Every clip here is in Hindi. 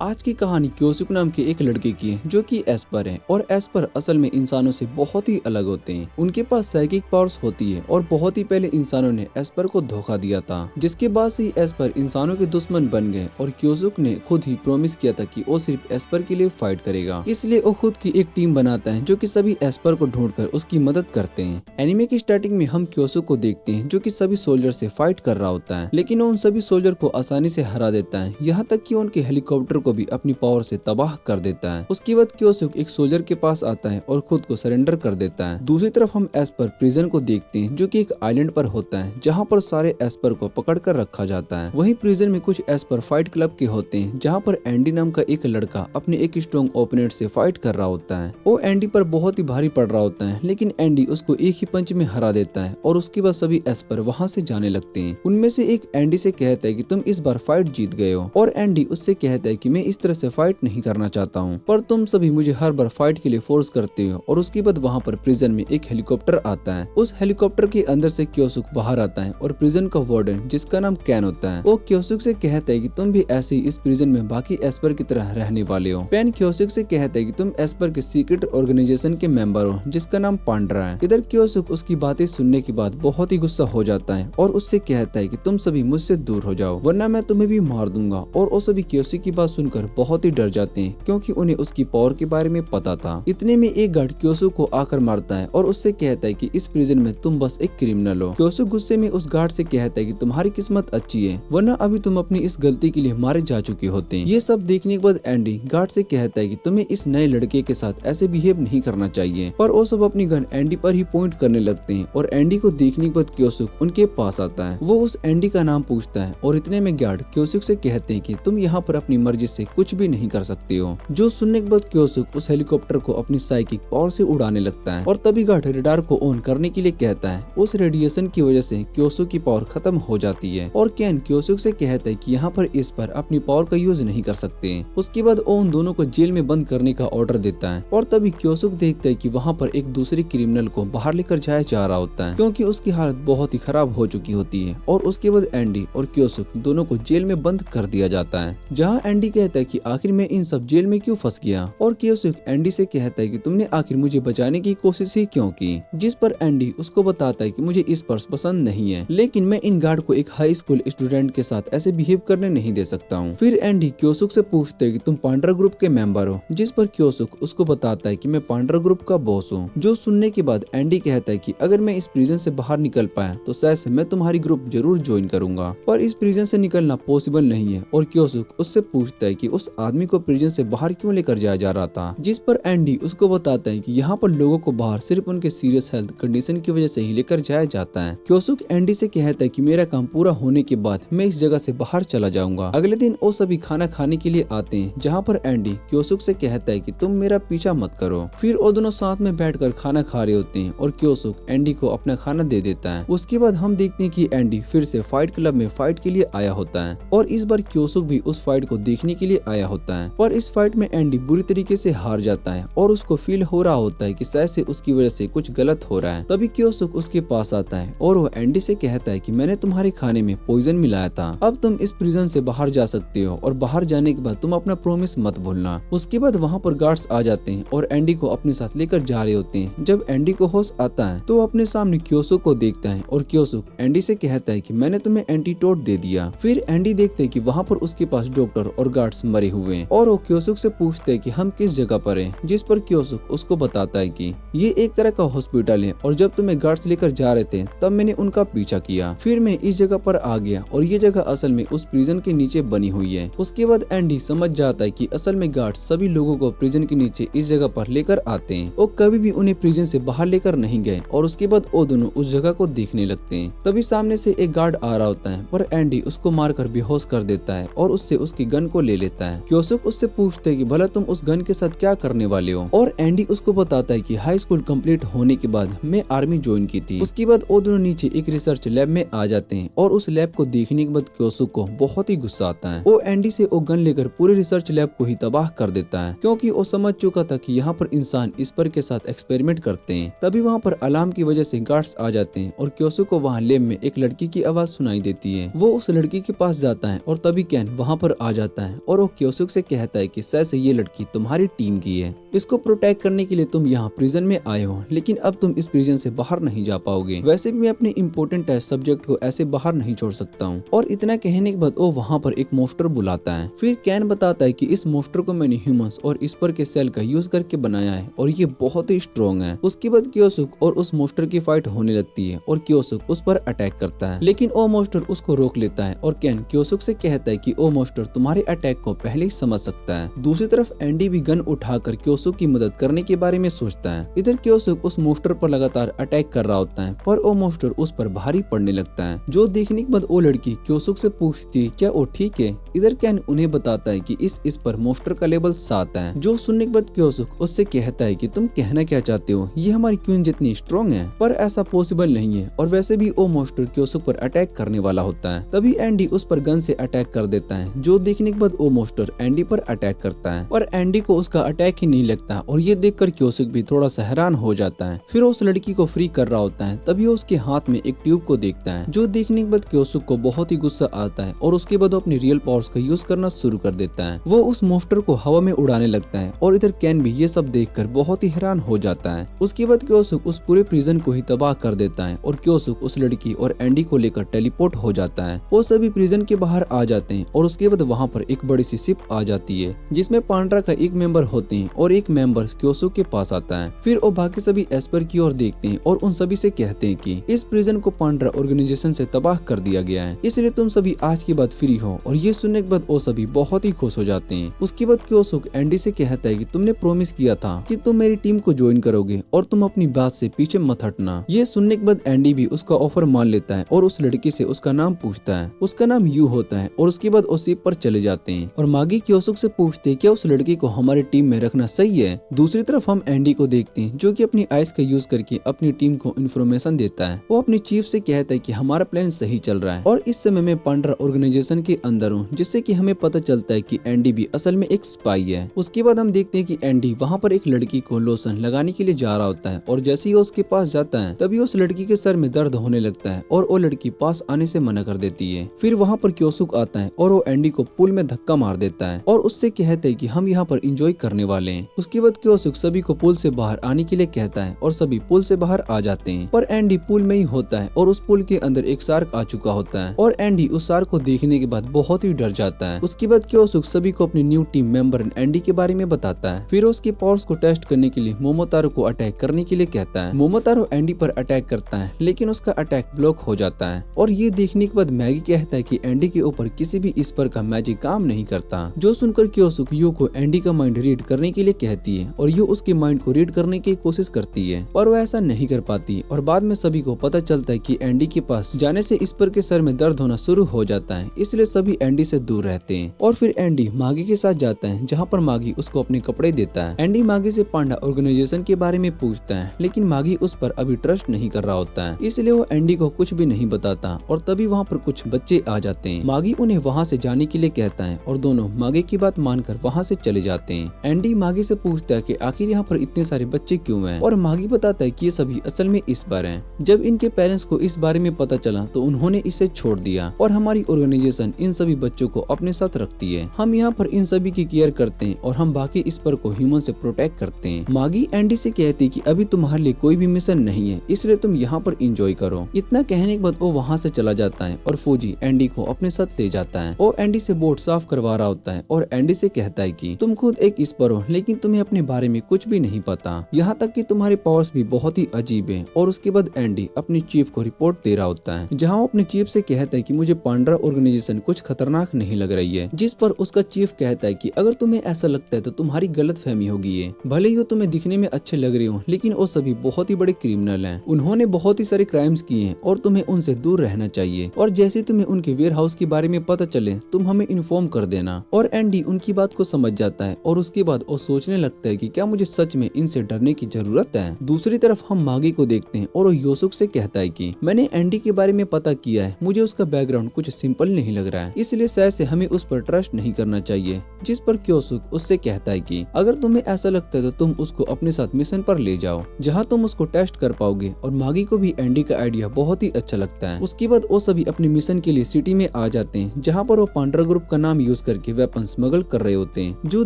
आज की कहानी क्योसुक नाम के एक लड़के की है जो कि एस्पर है और एस्पर असल में इंसानों से बहुत ही अलग होते हैं। उनके पास साइकिक पावर्स होती है और बहुत ही पहले इंसानों ने एस्पर को धोखा दिया था, जिसके बाद से एस्पर इंसानों के दुश्मन बन गए और क्योसुक ने खुद ही प्रॉमिस किया था कि वो सिर्फ एस्पर के लिए फाइट करेगा। इसलिए वो खुद की एक टीम बनाता है जो कि सभी एस्पर को ढूंढकर उसकी मदद करते हैं। एनिमे की स्टार्टिंग में हम क्योसुक को देखते हैं जो कि सभी सोल्जर से फाइट कर रहा होता है, लेकिन वो उन सभी सोल्जर को आसानी से हरा देता है, यहाँ तक कि उनके हेलीकॉप्टर को भी अपनी पावर से तबाह कर देता है। उसके बाद क्योसुक एक सोल्जर के पास आता है और खुद को सरेंडर कर देता है। दूसरी तरफ हम एस्पर प्रिजन को देखते हैं जो कि एक आइलैंड पर होता है जहाँ पर सारे एस्पर को पकड़ कर रखा जाता है। वहीं प्रिजन में कुछ एस्पर फाइट क्लब के होते हैं जहाँ पर एंडी नाम का एक लड़का अपने एक स्ट्रॉन्ग ओपोनेंट से फाइट कर रहा होता है। वो एंडी पर बहुत ही भारी पड़ रहा होता है, लेकिन एंडी उसको एक ही पंच में हरा देता है और उसके बाद सभी एस्पर वहाँ से जाने लगते हैं। उनमें से एक एंडी से कहता है कि तुम इस बार फाइट जीत गए हो और एंडी उससे कहता है कि मैं इस तरह से फाइट नहीं करना चाहता हूँ, पर तुम सभी मुझे हर बार फाइट के लिए फोर्स करते हो। और उसके बाद वहाँ पर प्रिजन में एक हेलीकॉप्टर आता है। उस हेलीकॉप्टर के अंदर से क्योसुक बाहर आता है और प्रिजन का वार्डन जिसका नाम कैन होता है वो क्योसुक से कहता है कि तुम भी ऐसे ही इस प्रिजन में बाकी एस्पर की तरह रहने वाले हो। पेन क्योसुक से कहता है कि तुम एस्पर के सीक्रेट ऑर्गेनाइजेशन के मेंबर हो जिसका नाम पांड्रा है। इधर क्योसुक उसकी बातें सुनने के बाद बहुत ही गुस्सा हो जाता है और उससे कहता है कि तुम सभी मुझसे दूर हो जाओ वरना मैं तुम्हें भी मार दूंगा। और वो सभी क्योसुक की बात सुनकर बहुत ही डर जाते हैं क्योंकि उन्हें उसकी पावर के बारे में पता था। इतने में एक गार्ड क्योसुक को आकर मारता है और उससे कहता है कि इस प्रिजन में तुम बस एक क्रिमिनल हो। क्योसुक गुस्से में उस गार्ड से कहता है कि तुम्हारी किस्मत अच्छी है वरना अभी तुम अपनी इस गलती के लिए मारे जा चुके होते हैं। ये सब देखने के बाद एंडी गार्ड से कहता है कि तुम्हें इस नए लड़के के साथ ऐसे बिहेव नहीं करना चाहिए, पर वो सब अपनी गन एंडी पर ही पॉइंट करने लगते हैं। और एंडी को देखने के बाद क्योसुक उनके पास आता है। वो उस एंडी का नाम पूछता है और इतने में गार्ड क्योसुक से कहते हैं कि तुम यहाँ पर अपनी मर्जी से कुछ भी नहीं कर सकते हो। जो सुनने के बाद क्योसुक उस हेलीकॉप्टर को अपनी साइकिक पावर से उड़ाने लगता है और तभी गार्ड रेडार को ऑन करने के लिए कहता है। उस रेडिएशन की वजह से क्योसुक की पावर खत्म हो जाती है और कैन क्योसुक से कहता है कि यहाँ पर इस पर अपनी पावर का यूज नहीं कर सकते। उसके बाद वो उन दोनों को जेल में बंद करने का ऑर्डर देता है और तभी क्योसुक देखता है कि वहाँ पर एक दूसरे क्रिमिनल को बाहर लेकर जाया जा रहा होता है क्योंकि उसकी हालत बहुत ही खराब हो चुकी होती है। और उसके बाद एंडी और क्योसुक दोनों को जेल में बंद कर दिया जाता है, जहाँ एंडी कहता है कि आखिर मैं इन सब जेल में क्यों फंस गया। और क्योसुक एंडी से कहता है कि तुमने आखिर मुझे बचाने की कोशिश ही क्यों की, जिस पर एंडी उसको बताता है कि मुझे इस पर्स पसंद नहीं है, लेकिन मैं इन गार्ड को एक हाई स्कूल स्टूडेंट के साथ ऐसे बिहेव करने नहीं दे सकता हूँ। फिर एंडी क्योसुक से पूछता है कि तुम पांड्रा ग्रुप के मेंबर हो, जिस पर क्योसुक उसको बताता है कि मैं पांड्रा ग्रुप का बॉस हूँ। जो सुनने के बाद एंडी कहता है कि अगर मैं इस प्रिजन से बाहर निकल पाया तो शायद से मैं तुम्हारी ग्रुप जरूर ज्वाइन करूंगा, पर इस प्रिजन से निकलना पॉसिबल नहीं है। और क्योसुक उससे पूछता है कि उस आदमी को प्रिजन से बाहर क्यों लेकर जाया जा रहा था, जिस पर एंडी उसको बताता है कि यहाँ पर लोगों को बाहर सिर्फ उनके सीरियस हेल्थ कंडीशन की वजह से ही लेकर जाया जाता है। क्योसुक एंडी से कहता है कि मेरा काम पूरा होने के बाद मैं इस जगह से बाहर चला जाऊंगा। अगले दिन वो सभी खाना खाने के लिए आते हैं, जहाँ पर एंडी क्योसुक से कहता है कि तुम मेरा पीछा मत करो। फिर वो दोनों साथ में बैठकर खाना खा रहे होते हैं और क्योसुक एंडी को अपना खाना दे देता है। उसके बाद हम देखते हैं कि एंडी फिर से फाइट क्लब में फाइट के लिए आया होता है और इस बार क्योसुक भी उस फाइट को देखने के लिए आया होता है, पर इस फाइट में एंडी बुरी तरीके से हार जाता है और उसको फील हो रहा होता है कि शायद से उसकी वजह से कुछ गलत हो रहा है। तभी क्योसुक उसके पास आता है और वो एंडी से कहता है कि मैंने तुम्हारे खाने में पॉइजन मिलाया था, अब तुम इस प्रिजन से बाहर जा सकते हो और बाहर जाने के बाद तुम अपना प्रॉमिस मत भूलना। उसके बाद वहाँ पर गार्ड्स आ जाते हैं और एंडी को अपने साथ लेकर जा रहे होते हैं। जब एंडी को होश आता है तो अपने सामने क्योसुक को देखता है और क्योसुक एंडी से कहता है कि मैंने तुम्हें एंटीडोट दे दिया। फिर एंडी देखते हैं कि वहाँ पर उसके पास डॉक्टर और गार्ड्स मरे हुए हैं और वो क्योसुक से पूछते हैं कि हम किस जगह पर हैं, जिस पर क्योसुक उसको बताता है कि ये एक तरह का हॉस्पिटल है और जब तुम्हें गार्ड्स लेकर जा रहे थे तब मैंने उनका पीछा किया, फिर मैं इस जगह पर आ गया और ये जगह असल में उस प्रिजन के नीचे बनी हुई है। उसके बाद एंडी समझ जाता है कि असल में गार्ड्स सभी लोगों को प्रिजन के नीचे इस जगह पर लेकर आते हैं, वो कभी भी उन्हें प्रिजन से बाहर लेकर नहीं गए। और उसके बाद वो दोनों उस जगह को देखने लगते हैं। तभी सामने से एक गार्ड आ रहा होता है, पर एंडी उसको मारकर बेहोश कर देता है और उससे उसकी गन को ले लेता है। क्योसुक उससे पूछते है कि भला तुम उस गन के साथ क्या करने वाले हो, और एंडी उसको बताता है कि हाई स्कूल कंप्लीट होने के बाद मैं आर्मी ज्वाइन की थी। उसके बाद वो दोनों नीचे एक रिसर्च लैब में आ जाते हैं और उस लैब को देखने के बाद क्योसुक को बहुत ही गुस्सा आता है। वो एंडी से वो गन लेकर पूरे रिसर्च लैब को ही तबाह कर देता है क्योंकि वो समझ चुका था कि यहाँ पर इंसान इस्पर के साथ एक्सपेरिमेंट करते हैं। तभी वहाँ पर अलार्म की वजह से गार्ड्स आ जाते हैं और क्योसुक को वहाँ लैब में एक लड़की की आवाज सुनाई देती है। वो उस लड़की के पास जाता है और तभी कैन वहाँ पर आ जाता है और वो क्योसुक से कहता है कि सच ये लड़की तुम्हारी टीम की है, इसको प्रोटेक्ट करने के लिए तुम यहाँ प्रिजन में आए हो, लेकिन अब तुम इस प्रिजन से बाहर नहीं जा पाओगे। वैसे भी मैं अपने इम्पोर्टेंट टेस्ट सब्जेक्ट को ऐसे बाहर नहीं छोड़ सकता हूँ। और इतना कहने के बाद वो वहाँ पर एक मोस्टर बुलाता है। फिर कैन बताता है कि इस मोस्टर को मैंने ह्यूमंस और स्पर के सेल का यूज करके बनाया है और ये बहुत ही स्ट्रॉन्ग है। उसके बाद क्योसुक और उस मोस्टर की फाइट होने लगती है और क्योसुक उस पर अटैक करता है, लेकिन ओ मोस्टर उसको रोक लेता है और कैन क्योसुक से कहता है कि ओ मोस्टर तुम्हारे अटैक को पहले ही समझ सकता है। दूसरी तरफ एंडी भी गन उठाकर क्योसुक की मदद करने के बारे में सोचता है। इधर क्योसुक उस मोस्टर पर लगातार अटैक कर रहा होता है, पर ओ मोस्टर उस पर भारी पड़ने लगता है, जो देखने के बाद वो लड़की क्योसुक से पूछती है क्या वो ठीक है। इधर कैन उन्हें बताता है कि इस पर मोस्टर का लेवल 7 है, जो सुनने के बाद क्योसुक उससे कहता है कि तुम कहना क्या चाहते हो, ये हमारी क्वीन जितनी स्ट्रॉन्ग है, पर ऐसा पॉसिबल नहीं है। और वैसे भी वो मोस्टर क्योसुक पर अटैक करने वाला होता है, तभी एंडी उस पर गन से अटैक कर देता है, जो देखने के बाद वो मोस्टर एंडी पर अटैक करता है, और एंडी को उसका अटैक ही नहीं लगता और ये देखकर क्योसुक भी थोड़ा सा हैरान हो जाता है। फिर उस लड़की को फ्री कर रहा होता है, तभी वो उसके हाथ में एक ट्यूब को देखता है, जो देखने के बाद क्योसुक को बहुत ही गुस्सा आता है और उसके बाद वो अपनी रियल पावर्स का यूज करना शुरू कर देता है। वो उस मोस्टर को हवा में उड़ाने लगता है और इधर कैन भी ये सब देखकर बहुत ही हैरान हो जाता है। उसके बाद क्योसुक उस पूरे प्रिजन को ही तबाह कर देता है और क्योसुक उस लड़की और एंडी को लेकर टेलीपोर्ट हो जाता है। वो सभी प्रिजन के बाहर आ जाते हैं और उसके बाद वहाँ पर एक बड़ी सी शिप आ जाती है, जिसमें पांड्रा का एक मेंबर होते हैं और एक मेंबर क्योसुक के पास आता है। फिर वो बाकी सभी एस्पर की ओर देखते हैं और उन सभी से कहते हैं कि इस प्रिजन को पांड्रा ऑर्गेनाइजेशन से तबाह कर दिया गया है, इसलिए तुम सभी आज के बाद फ्री हो। और ये सुनने के बाद वो सभी बहुत ही खुश हो जाते हैं। उसके बाद क्योसुक एंडी से कहता है कि तुमने प्रॉमिस किया था कि तुम मेरी टीम को ज्वाइन करोगे और तुम अपनी बात से पीछे मत हटना। ये सुनने के बाद एंडी भी उसका ऑफर मान लेता है और उस लड़की से उसका नाम पूछता है। उसका नाम यू होता है और उसके बाद वो शिप पर चले जाते हैं और मागी क्योसुक से पूछते हैं क्या उस लड़की को हमारी टीम में रखना सही है। दूसरी तरफ हम एंडी को देखते हैं, जो कि अपनी आइस का यूज करके अपनी टीम को इन्फॉर्मेशन देता है। वो अपनी चीफ से कहता है कि हमारा प्लान सही चल रहा है और इस समय मैं पांड्रा ऑर्गेनाइजेशन के अंदर हूँ, जिससे कि हमें पता चलता है कि एंडी भी असल में एक स्पाई है। उसके बाद हम देखते हैं कि एंडी वहाँ पर एक लड़की को लोशन लगाने के लिए जा रहा होता है और जैसे ही वो उसके पास जाता है तभी उस लड़की के सर में दर्द होने लगता है और वो लड़की पास आने से मना कर देती है। फिर वहाँ पर क्योसुक आता है और वो एंडी को पूल में धक्का मार देता है और उससे कहता है कि हम यहाँ पर एंजॉय करने वाले हैं। उसके बाद क्योसुक सभी को पूल से बाहर आने के लिए कहता है और सभी पूल से बाहर आ जाते हैं, पर एंडी पूल में ही होता है और उस पूल के अंदर एक शार्क आ चुका होता है और एंडी उस शार्क को देखने के बाद बहुत ही डर जाता है। उसके बाद क्योसुक सभी को अपनी न्यू टीम मेंबर एंडी के बारे में बताता है। फिर उसके पावर्स को टेस्ट करने के लिए मोमोतारो को अटैक करने के लिए कहता है। मोमोतारो एंडी पर अटैक करता है, लेकिन उसका अटैक ब्लॉक हो जाता है और ये देखने के बाद मैगी कहता है कि एंडी के ऊपर किसी भी स्पर का मैजिक काम नहीं करता। जो सुनकर क्योसुक यू को एंडी का माइंड रीड करने के लिए कहती है और यू उसके माइंड को रीड करने की कोशिश करती है, पर वो ऐसा नहीं कर पाती और बाद में सभी को पता चलता है कि एंडी के पास जाने से स्पर के सर में दर्द होना शुरू हो जाता है, इसलिए सभी एंडी से दूर रहते हैं। और फिर एंडी मागी के साथ जाता है, जहाँ पर मागी उसको अपने कपड़े देता है। एंडी मागी से पांडा ऑर्गेनाइजेशन के बारे में पूछता है, लेकिन मागी उस पर अभी ट्रस्ट नहीं कर रहा होता है, इसलिए वो एंडी को कुछ भी नहीं बताता। और तभी वहाँ पर कुछ बच्चे आ जाते हैं। मागी उन्हें वहाँ से जाने के लिए कहता है और दोनों मागी की बात मानकर वहाँ से चले जाते हैं। एंडी मागी से पूछता है कि आखिर यहाँ पर इतने सारे बच्चे क्यों हैं, और मागी बताता है कि ये सभी असल में इस बार हैं। जब इनके पेरेंट्स को इस बारे में पता चला तो उन्होंने इसे छोड़ दिया और हमारी ऑर्गेनाइजेशन इन सभी बच्चों को अपने साथ रखती है। हम यहाँ पर इन सभी की केयर करते हैं और हम बाकी स्पर को ह्यूमन से प्रोटेक्ट करते हैं। मागी एंडी से कहती है कि अभी तुम्हारे लिए कोई भी मिशन नहीं है, इसलिए तुम यहाँ पर एंजॉय करो। इतना कहने के बाद वो वहाँ से चला जाता है और फौजी एंडी को अपने साथ ले जाता है। वो एंडी से बोट साफ करवा रहा होता है और एंडी से कहता है कि तुम खुद एक स्पर हो, लेकिन तुम्हें अपने बारे में कुछ भी नहीं पता, यहाँ तक कि तुम्हारे पावर्स भी बहुत ही अजीब है। और उसके बाद एंडी अपनी चीफ को रिपोर्ट दे रहा होता है, जहाँ वो अपनी चीफ से कहता है कि मुझे पांड्रा ऑर्गेनाइजेशन कुछ खतरनाक नहीं लग रही है। जिस पर उसका चीफ कहता है कि अगर तुम्हें ऐसा लगता है तो तुम्हारी गलत फहमी होगी है, भले ही वो तुम्हें दिखने में अच्छे लग रहे हो, लेकिन वो सभी बहुत ही बड़े क्रिमिनल हैं। उन्होंने बहुत ही सारे क्राइम्स किए हैं और तुम्हें उनसे दूर रहना चाहिए। और जैसे तुम्हें उनके वेयर हाउस के बारे में पता चले तुम हमें इन्फॉर्म कर देना। और एंडी उनकी बात को समझ जाता है और उसके बाद वो सोचने सोचने लगता है कि क्या मुझे सच में इनसे डरने की जरूरत है। दूसरी तरफ हम मागी को देखते हैं और वो योसुक से कहता है कि मैंने एंडी के बारे में पता किया है, मुझे उसका बैकग्राउंड कुछ सिंपल नहीं लग रहा है, इसलिए शायद से हमें उस पर ट्रस्ट नहीं करना चाहिए। जिस पर क्योसुक उससे कहता है कि अगर तुम्हें ऐसा लगता है तो तुम उसको अपने साथ मिशन पर ले जाओ जहाँ तुम उसको टेस्ट कर पाओगे। और मागी को भी एंडी का आइडिया बहुत ही अच्छा लगता है। उसके बाद वो सभी अपने मिशन के लिए सिटी में आ जाते हैं जहाँ पर वो पांड्रा ग्रुप का नाम यूज करके वेपन स्मगल कर रहे होते हैं। जो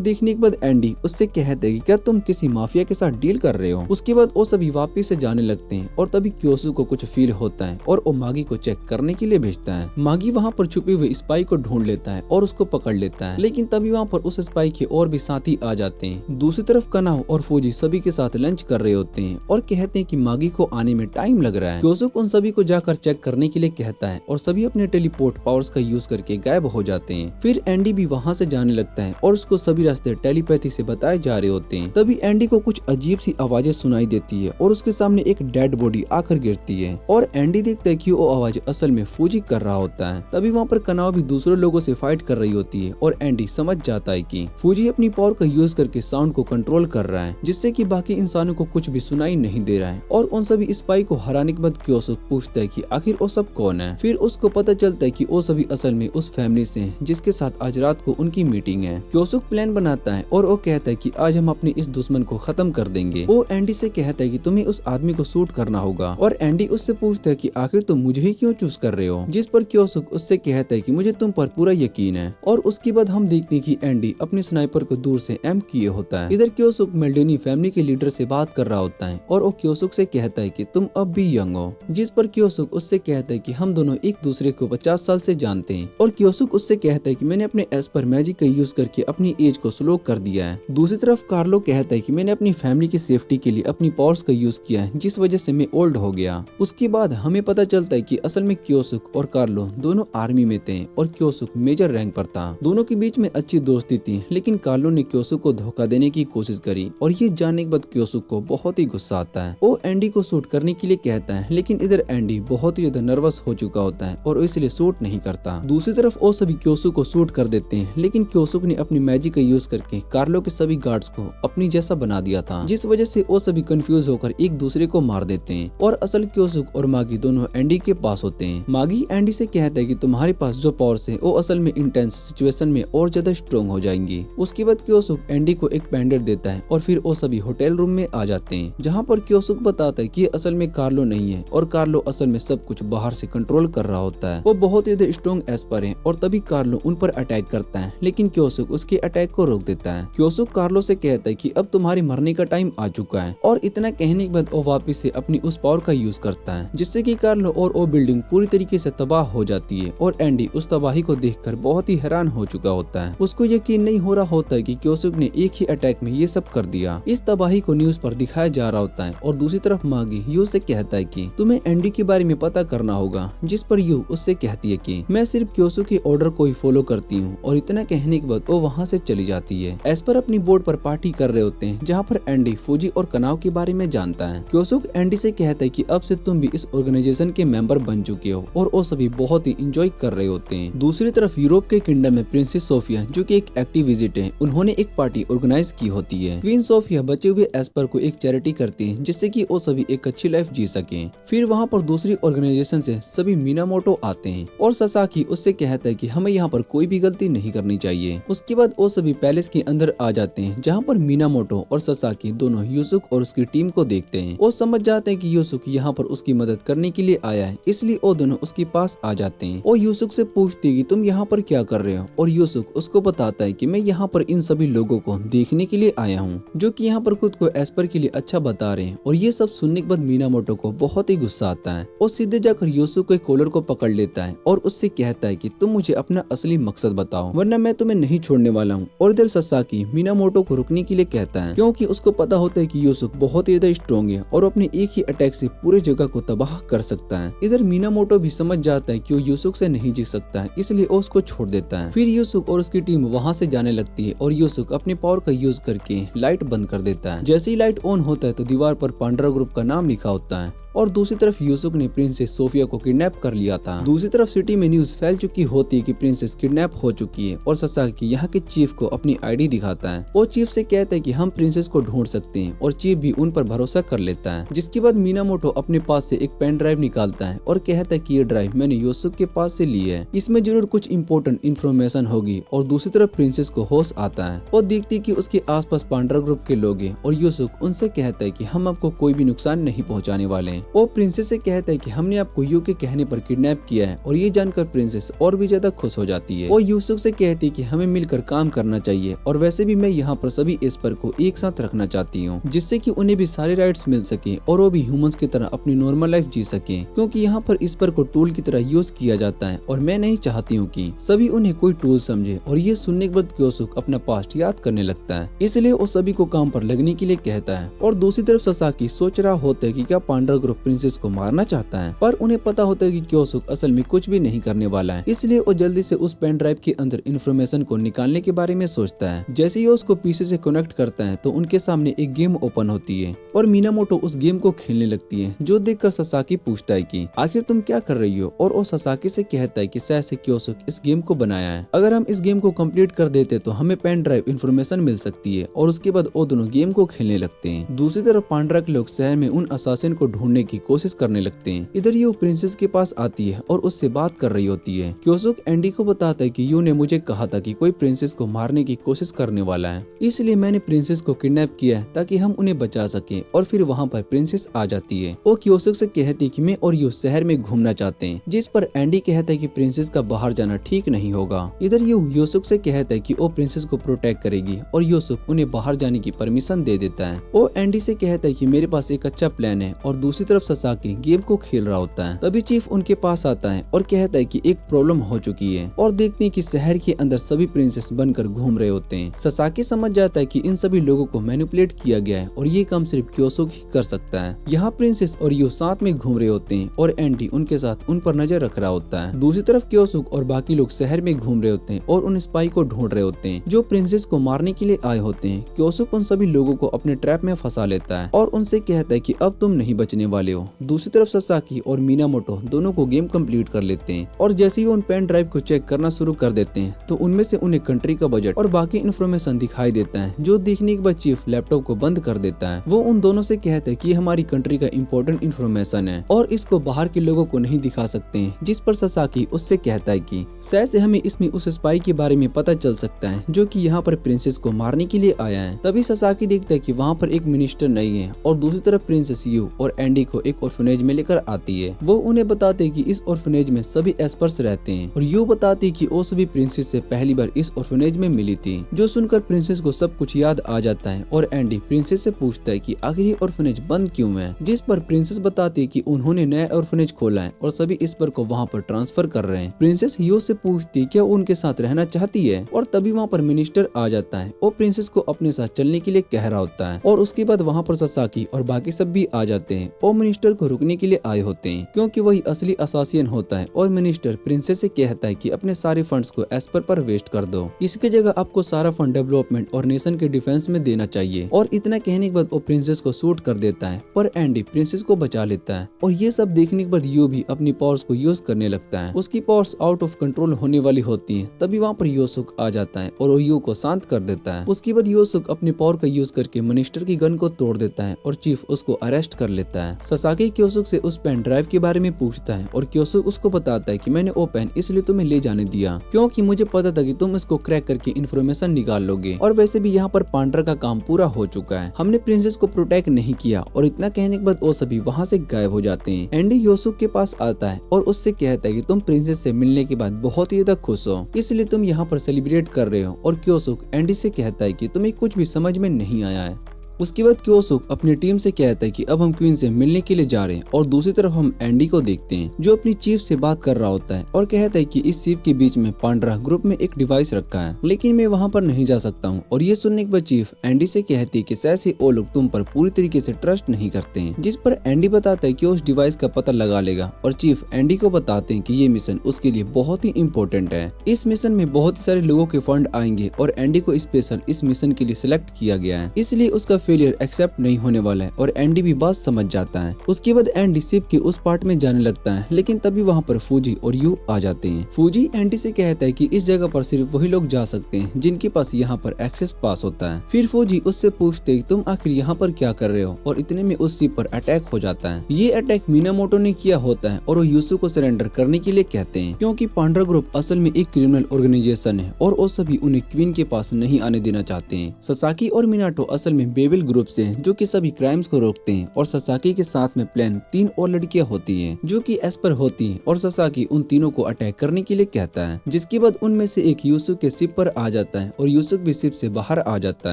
देखने के बाद एंडी उससे कहते हैं कि क्या तुम किसी माफिया के साथ डील कर रहे हो। उसके बाद वो सभी वापिस से जाने लगते हैं और तभी क्योसुक को कुछ फील होता है और वो मागी को चेक करने के लिए भेजता है। मागी वहाँ पर छुपे हुए स्पाई को ढूंढ लेता है और उसको पकड़ लेता है, लेकिन तभी वहाँ पर उस स्पाई के और भी साथी आ जाते हैं। दूसरी तरफ कनाव और फौजी सभी के साथ लंच कर रहे होते हैं और कहते हैं कि मागी को आने में टाइम लग रहा है। क्योसुक उन सभी को जाकर चेक करने के लिए कहता है और सभी अपने टेलीपोर्ट पावर्स का यूज करके गायब हो जाते हैं। फिर एंडी भी वहाँ से जाने लगता है और उसको सभी रास्ते टेलीपैथी से बताए जा रहे होते हैं। तभी एंडी को कुछ अजीब सी आवाजें सुनाई देती है और उसके सामने एक डेड बॉडी आकर गिरती है और एंडी देखता है कि वो आवाज असल में फौजी कर रहा होता है। तभी वहाँ पर कनाव भी दूसरे लोगों से फाइट कर रही होती है और एंडी समझ जाता है कि फौजी अपनी पावर का यूज करके साउंड को कंट्रोल कर रहा है, जिससे कि बाकी इंसानों को कुछ भी सुनाई नहीं दे रहा है। और उन सभी स्पाई को हराने के बाद क्योसुक पूछता है कि आखिर वो सब कौन है। फिर उसको पता चलता है कि वो सभी असल में उस फैमिली से हैं जिसके साथ आज रात को उनकी मीटिंग है। क्योसुक प्लान बनाता है और वो कहता है कि आज हम अपने इस दुश्मन को खत्म कर देंगे। वो एंडी से कहता है कि तुम्हें उस आदमी को शूट करना होगा और एंडी उससे पूछता है कि आखिर तुम मुझे ही क्यों चूज कर रहे हो। जिस पर क्योसुक उससे कहता है कि मुझे तुम पर पूरा यकीन है। और उसके बाद हम देखते हैं कि एंडी अपने स्नाइपर को दूर से एम किए होता है। इधर क्योसुक मेल्डेनी फैमिली के लीडर से बात कर रहा होता है और वो क्योसुक से कहता है कि तुम अब भी यंग हो। जिस पर क्योसुक उससे कहता है कि हम दोनों एक दूसरे को 50 साल से जानते हैं। और क्योसुक उससे कहता है कि मैंने अपने एस्पर मैजिक का यूज करके अपनी एज को स्लो कर दिया है। दूसरी तरफ कार्लो कहता है कि मैंने अपनी फैमिली की सेफ्टी के लिए अपनी पावर्स का यूज किया है, जिस वजह से मैं ओल्ड हो गया। उसके बाद हमें पता चलता है कि असल में क्योसुक और कार्लो दोनों आर्मी में थे और क्योसुक मेजर रैंक पर था। दोनों के बीच में अच्छी दोस्ती थी, लेकिन कार्लो ने क्योसुक को धोखा देने की कोशिश करी और ये जानने के बाद क्योसुक को बहुत ही गुस्सा आता है। वो एंडी को शूट करने के लिए कहता है, लेकिन इधर एंडी बहुत ही ज्यादा नर्वस हो चुका होता है और इसलिए शूट नहीं करता। दूसरी तरफ वो सभी क्योसुक को शूट कर देते हैं, लेकिन क्योसुक ने अपनी मैजिक का यूज करके कार्लो के सभी गार्ड्स को अपनी जैसा बना दिया था, जिस वजह से वो सभी कंफ्यूज होकर एक दूसरे को मार देते हैं। और असल क्योसुक और मागी दोनों एंडी के पास होते हैं। मागी एंडी से कहता है कि तुम्हारे पास जो पावर्स है वो असल में इंटेंस सिचुएशन में और ज्यादा स्ट्रॉन्ग हो जाएंगी। उसके बाद क्योसुक एंडी को एक पेंडेंट देता है और फिर वो सभी होटल रूम में आ जाते हैं, जहाँ पर क्योसुक बताता है कि ये असल में कार्लो नहीं है और कार्लो असल में सब कुछ बाहर से कंट्रोल कर रहा होता है। वो बहुत ही स्ट्रॉन्ग एस्पर है और तभी कार्लो उन पर अटैक करता है, लेकिन क्योसुक उसके अटैक को रोक देता है। क्योसुक कार्लो से कहता है कि अब तुम्हारे मरने का टाइम आ चुका है और इतना कहने के बाद वो वापिस से अपनी उस पावर का यूज करता है, जिससे कि कार्लो और वो बिल्डिंग पूरी तरीके से तबाह हो जाती है। और एंडी उस तबाही को देखकर बहुत ही हैरान हो चुका होता है। उसको यकीन नहीं हो रहा होता है कि क्योसुक ने एक ही अटैक में ये सब कर दिया। इस तबाही को न्यूज पर दिखाया जा रहा होता है और दूसरी तरफ मागी यू से कहता है कि तुम्हें एंडी के बारे में पता करना होगा। जिस पर यू उससे कहती है कि मैं सिर्फ क्योसुक के ऑर्डर को ही फॉलो करती हूँ। और इतना कहने के बाद वो वहाँ से चली जाती है। एस्पर अपनी बोर्ड पर पार्टी कर रहे होते हैं, जहाँ पर एंडी फौजी और कनाव के बारे में जानता है। क्योसुक एंडी से कहता है कि अब से तुम भी इस ऑर्गेनाइजेशन के मेंबर बन चुके हो और वो सभी बहुत ही इंजॉय कर रहे होते हैं। दूसरी तरफ यूरोप के किंगडम में प्रिंसेस सोफिया, जो कि एक एक्टिविस्ट है, उन्होंने एक पार्टी ऑर्गेनाइज की होती है। क्वीन सोफिया बचे हुए एस्पर को एक चैरिटी करती है, जिससे कि वो सभी एक अच्छी लाइफ जी सके। फिर वहाँ पर दूसरी ऑर्गेनाइजेशन से सभी मीनामोटो आते हैं और ससाकी उससे कहता है कि हमें यहाँ पर कोई भी गलती नहीं करनी चाहिए। उसके बाद वो सभी पैलेस के अंदर आ जाते हैं, जहाँ पर मीनामोटो और ससाकी दोनों यूसुक और उसकी टीम को देखते हैं। वो समझ जाते हैं कि यूसुक यहाँ पर उसकी मदद करने के लिए आया है, इसलिए वो दोनों उसके पास आ जाते हैं। वो यूसुक से पूछते हैं कि तुम यहाँ पर क्या कर रहे हो, और यूसुक उसको बताता है कि मैं यहाँ पर इन सभी लोगों को देखने के लिए आया हूँ, जो कि यहाँ पर खुद को एस्पर के लिए अच्छा बता रहे हैं। और ये सब सुनने के बाद मीनामोटो को बहुत ही गुस्सा आता है। वो सीधे जाकर यूसुक के कॉलर को पकड़ लेता है और उससे कहता है कि तुम मुझे अपना असली मकसद बताओ, वरना मैं तुम्हें नहीं छोड़ने वाला हूँ। और इधर ससाकी मीनामोटो को रुकने के लिए कहता है, क्योंकि उसको पता होता है कि यूसुक बहुत ही ज्यादा स्ट्रॉन्ग है और अपने एक ही अटैक से पूरे जगह को तबाह कर सकता है। इधर मीनामोटो भी समझ जाता है कि वो यूसुक से नहीं जीत सकता है, इसलिए वो उसको छोड़ देता है। फिर यूसुक और उसकी टीम वहाँ से जाने लगती है और यूसुक अपने पावर का यूज करके लाइट बंद कर देता है। जैसे ही लाइट ऑन होता है तो दीवार पर पांड्रा ग्रुप का नाम लिखा होता है और दूसरी तरफ यूसुक ने प्रिंसेस सोफिया को किडनैप कर लिया था। दूसरी तरफ सिटी में न्यूज फैल चुकी होती है कि प्रिंसेस किडनैप हो चुकी है और ससाकी यहाँ के चीफ को अपनी आईडी दिखाता है और चीफ से कहता है कि हम प्रिंसेस को ढूंढ सकते हैं और चीफ भी उन पर भरोसा कर लेता है। जिसके बाद मीनामोटो अपने पास से एक पेन ड्राइव निकालता है और कहता है कि ये ड्राइव मैंने यूसुक के पास से ली है, इसमें जरूर कुछ इंपॉर्टेंट इन्फॉर्मेशन होगी। और दूसरी तरफ प्रिंसेस को होश आता है और देखती है कि उसके आसपास पांडरा ग्रुप के लोग हैं और यूसुक उनसे कहता है कि हम आपको कोई भी नुकसान नहीं पहुंचाने वाले हैं। और प्रिंसेस से कहता है कि हमने आपको यू के कहने पर किडनैप किया है और ये जानकर प्रिंसेस और भी ज्यादा खुश हो जाती है और यूसुक से कहती है कि हमें मिलकर काम करना चाहिए और वैसे भी मैं यहाँ पर सभी एस्पर को एक साथ रखना चाहती हूँ जिससे कि उन्हें भी सारे राइट्स मिल सके और वो भी ह्यूमंस की तरह अपनी नॉर्मल लाइफ जी सके, क्योंकि यहाँ पर एस्पर को टूल की तरह यूज किया जाता है और मैं नहीं चाहती हूँ कि सभी उन्हें कोई टूल समझे। और ये सुनने के बाद क्योसुक अपना पास्ट याद करने लगता है, इसलिए वो सभी को काम पर लगने के लिए कहता है। और दूसरी तरफ ससाकी सोच रहा होता है कि क्या पांडरा ग्रुप प्रिंसेस को मारना चाहता है, पर उन्हें पता होता है कि क्योसुक असल में कुछ भी नहीं करने वाला है, इसलिए वो जल्दी से उस पेन ड्राइव के अंदर इन्फॉर्मेशन को निकालने के बारे में सोचता है। जैसे ही उसको पीछे से कनेक्ट करता है तो उनके सामने एक गेम ओपन होती है और मीनामोटो उस गेम को खेलने लगती है, जो देखकर ससाकी पूछता है कि आखिर तुम क्या कर रही हो, और वो ससाकी से कहता है कि शायद से क्योसुक इस गेम को बनाया है, अगर हम इस गेम को कंप्लीट कर देते तो हमें पेन ड्राइव इन्फॉर्मेशन मिल सकती है। और उसके बाद वो दोनों गेम को खेलने लगते हैं। दूसरी तरफ पांडरा के लोग शहर में उन असासिन को ढूंढने की कोशिश करने लगते हैं। इधर यू प्रिंसेस के पास आती है और उससे बात कर रही होती है। क्योसुक एंडी को बताता है कि यू ने मुझे कहा था कि कोई प्रिंसेस को मारने की कोशिश करने वाला है, इसलिए मैंने प्रिंसेस को किडनैप किया है ताकि हम उन्हें बचा सके। और फिर वहाँ पर प्रिंसेस आ जाती है। वो क्योसुक से कहती है कि मैं और यू शहर में घूमना चाहते हैं, जिस पर एंडी कहता है कि प्रिंसेस का बाहर जाना ठीक नहीं होगा। इधर यू यूसुक से कहता है कि वो प्रिंसेस को प्रोटेक्ट करेगी और यूसुक उन्हें बाहर जाने की परमिशन दे देता है। वो एंडी से कहता है कि मेरे पास एक अच्छा प्लान है। और दूसरी तरफ ससाकी गेम को खेल रहा होता है। तभी चीफ उनके पास आता है और कहता है कि एक प्रॉब्लम हो चुकी है और देखते हैं कि शहर के अंदर सभी प्रिंसेस बनकर घूम रहे होते हैं। ससाकी समझ जाता है कि इन सभी लोगों को मैनिपुलेट किया गया है और ये काम सिर्फ क्योसुक ही कर सकता है। यहाँ प्रिंसेस और यू साथ में घूम रहे होते हैं और एंडी उनके साथ उन पर नजर रख रहा होता है। दूसरी तरफ क्योसुक और बाकी लोग शहर में घूम रहे होते हैं और उन स्पाई को ढूंढ रहे होते हैं जो प्रिंसेस को मारने के लिए आए होते हैं। क्योसुक उन सभी लोगों को अपने ट्रैप में फंसा लेता है और उनसे कहता है कि अब तुम नहीं बचने वाले हो। दूसरी तरफ ससाकी और मीनामोटो दोनों को गेम कंप्लीट कर लेते हैं और जैसे ही उन पेन ड्राइव को चेक करना शुरू कर देते हैं तो उनमें से उन्हें कंट्री का बजट और बाकी इन्फॉर्मेशन दिखाई देता है, जो देखने के बाद चीफ लैपटॉप को बंद कर देता है। वो उन दोनों से कहता है कि ये हमारी कंट्री का इम्पोर्टेंट इन्फॉर्मेशन है और इसको बाहर के लोगों को नहीं दिखा सकते हैं। जिस पर ससाकी उससे कहता है कि शायद से हमें इसमें उस स्पाई के बारे में पता चल सकता है जो कि यहाँ पर प्रिंसेस को मारने के लिए आया है। तभी ससाकी देखता है कि वहाँ पर एक मिनिस्टर नहीं है और दूसरी तरफ प्रिंसेस यू और एंडी को एक ऑर्फनेज में लेकर आती है। वो उन्हें बताते हैं कि इस ऑर्फनेज में सभी एस्पर्स रहते हैं और यू बताती है कि वो सभी प्रिंसेस से पहली बार इस ऑर्फनेज में मिली थी। जो सुनकर प्रिंसेस को सब कुछ याद आ जाता है और एंडी प्रिंसेस से पूछता है कि आखिर ये ऑर्फनेज बंद क्यों है। जिस पर प्रिंसेस बताती है कि उन्होंने नया ऑर्फनेज खोला है और सभी एस्पर को वहाँ पर ट्रांसफर कर रहे हैं। प्रिंसेस यू से पूछती है क्या वो उनके साथ रहना चाहती है और तभी वहाँ पर मिनिस्टर आ जाता है और प्रिंसेस को अपने साथ चलने के लिए कह रहा होता है। और उसके बाद वहाँ पर ससाकी और बाकी सब भी आ जाते हैं और मिनिस्टर को रुकने के लिए आए होते हैं क्योंकि वही असली असासियन होता है। और मिनिस्टर प्रिंसेस से कहता है कि अपने सारे फंड्स को एस्पर पर वेस्ट कर दो, इसकी जगह आपको सारा फंड डेवलपमेंट और नेशन के डिफेंस में देना चाहिए। और इतना कहने के बाद वो प्रिंसेस को शूट कर देता है पर एंडी प्रिंसेस को बचा लेता है। और ये सब देखने के बाद यू भी अपनी पावर्स को यूज करने लगता है। उसकी पावर्स आउट ऑफ कंट्रोल होने वाली होती है। तभी वहाँ पर यूसुक आ जाता है और वो यू को शांत कर देता है। उसके बाद यूसुक अपनी पावर का यूज करके मिनिस्टर की गन को तोड़ देता है और चीफ उसको अरेस्ट कर लेता है। ससाकी क्योसुक से उस पेन ड्राइव के बारे में पूछता है और क्योसुक उसको बताता है कि मैंने वो पेन इसलिए तुम्हें ले जाने दिया क्योंकि मुझे पता था कि तुम इसको क्रैक करके इन्फॉर्मेशन निकाल लोगे। और वैसे भी यहाँ पर पांडरा का काम पूरा हो चुका है, हमने प्रिंसेस को प्रोटेक्ट नहीं किया। और इतना कहने के बाद वो सभी वहाँ से गायब हो जाते हैं। एंडी यूसुक के पास आता है और उससे कहता है कि तुम प्रिंसेस से मिलने के बाद बहुत ही ज्यादा खुश हो, इसलिए तुम यहाँ पर सेलिब्रेट कर रहे हो। और क्योसुक एंडी से कहता है कि तुम्हें कुछ भी समझ में नहीं आया है। उसके बाद क्योसुक अपनी टीम से कहता है कि अब हम क्वीन से मिलने के लिए जा रहे हैं। और दूसरी तरफ हम एंडी को देखते हैं जो अपनी चीफ से बात कर रहा होता है और कहता है कि इस चीफ के बीच में पांडरा ग्रुप में एक डिवाइस रखा है, लेकिन मैं वहां पर नहीं जा सकता हूं। और ये सुनने के बाद चीफ एंडी से कहती है कि शायद से वो लोग तुम पर पूरी तरीके से ट्रस्ट नहीं करते हैं। जिस पर एंडी बताता है कि उस डिवाइस का पता लगा लेगा। और चीफ एंडी को बताते हैं कि ये मिशन उसके लिए बहुत ही इम्पोर्टेंट है। इस मिशन में बहुत ही सारे लोगों के फंड आएंगे और एंडी को स्पेशल इस मिशन के लिए सिलेक्ट किया गया है, इसलिए उसका फेलियर एक्सेप्ट नहीं होने वाला है और एंडी भी बात समझ जाता है। उसके बाद एंडी शिप के उस पार्ट में जाने लगता है, लेकिन तभी वहाँ पर फूजी और यू आ जाते हैं। फूजी एंडी से कहता है कि इस जगह पर सिर्फ वही लोग जा सकते हैं जिनके पास यहाँ पर एक्सेस पास होता है। फिर फूजी उससे पूछते हैं तुम आखिर यहाँ पर क्या कर रहे हो, और इतने में उस शिप पर अटैक हो जाता है। ये अटैक मिनामोटो ने किया होता है और वो यूसु को सरेंडर करने के लिए कहते हैं, क्योंकि पांडा ग्रुप असल में एक क्रिमिनल ऑर्गेनाइजेशन है और वो सभी उन्हें क्वीन के पास नहीं आने देना चाहते हैं। ससाकी और मिनाटो असल में बेबिल ग्रुप से हैं जो कि सभी क्राइम्स को रोकते हैं, और ससाकी के साथ में प्लान 3 और लड़कियां होती हैं जो कि एस्पर होती हैं, और ससाकी उन तीनों को अटैक करने के लिए कहता है। जिसके बाद उनमें से एक यूसुक के शिप पर आ जाता है और यूसुक भी शिप से बाहर आ जाता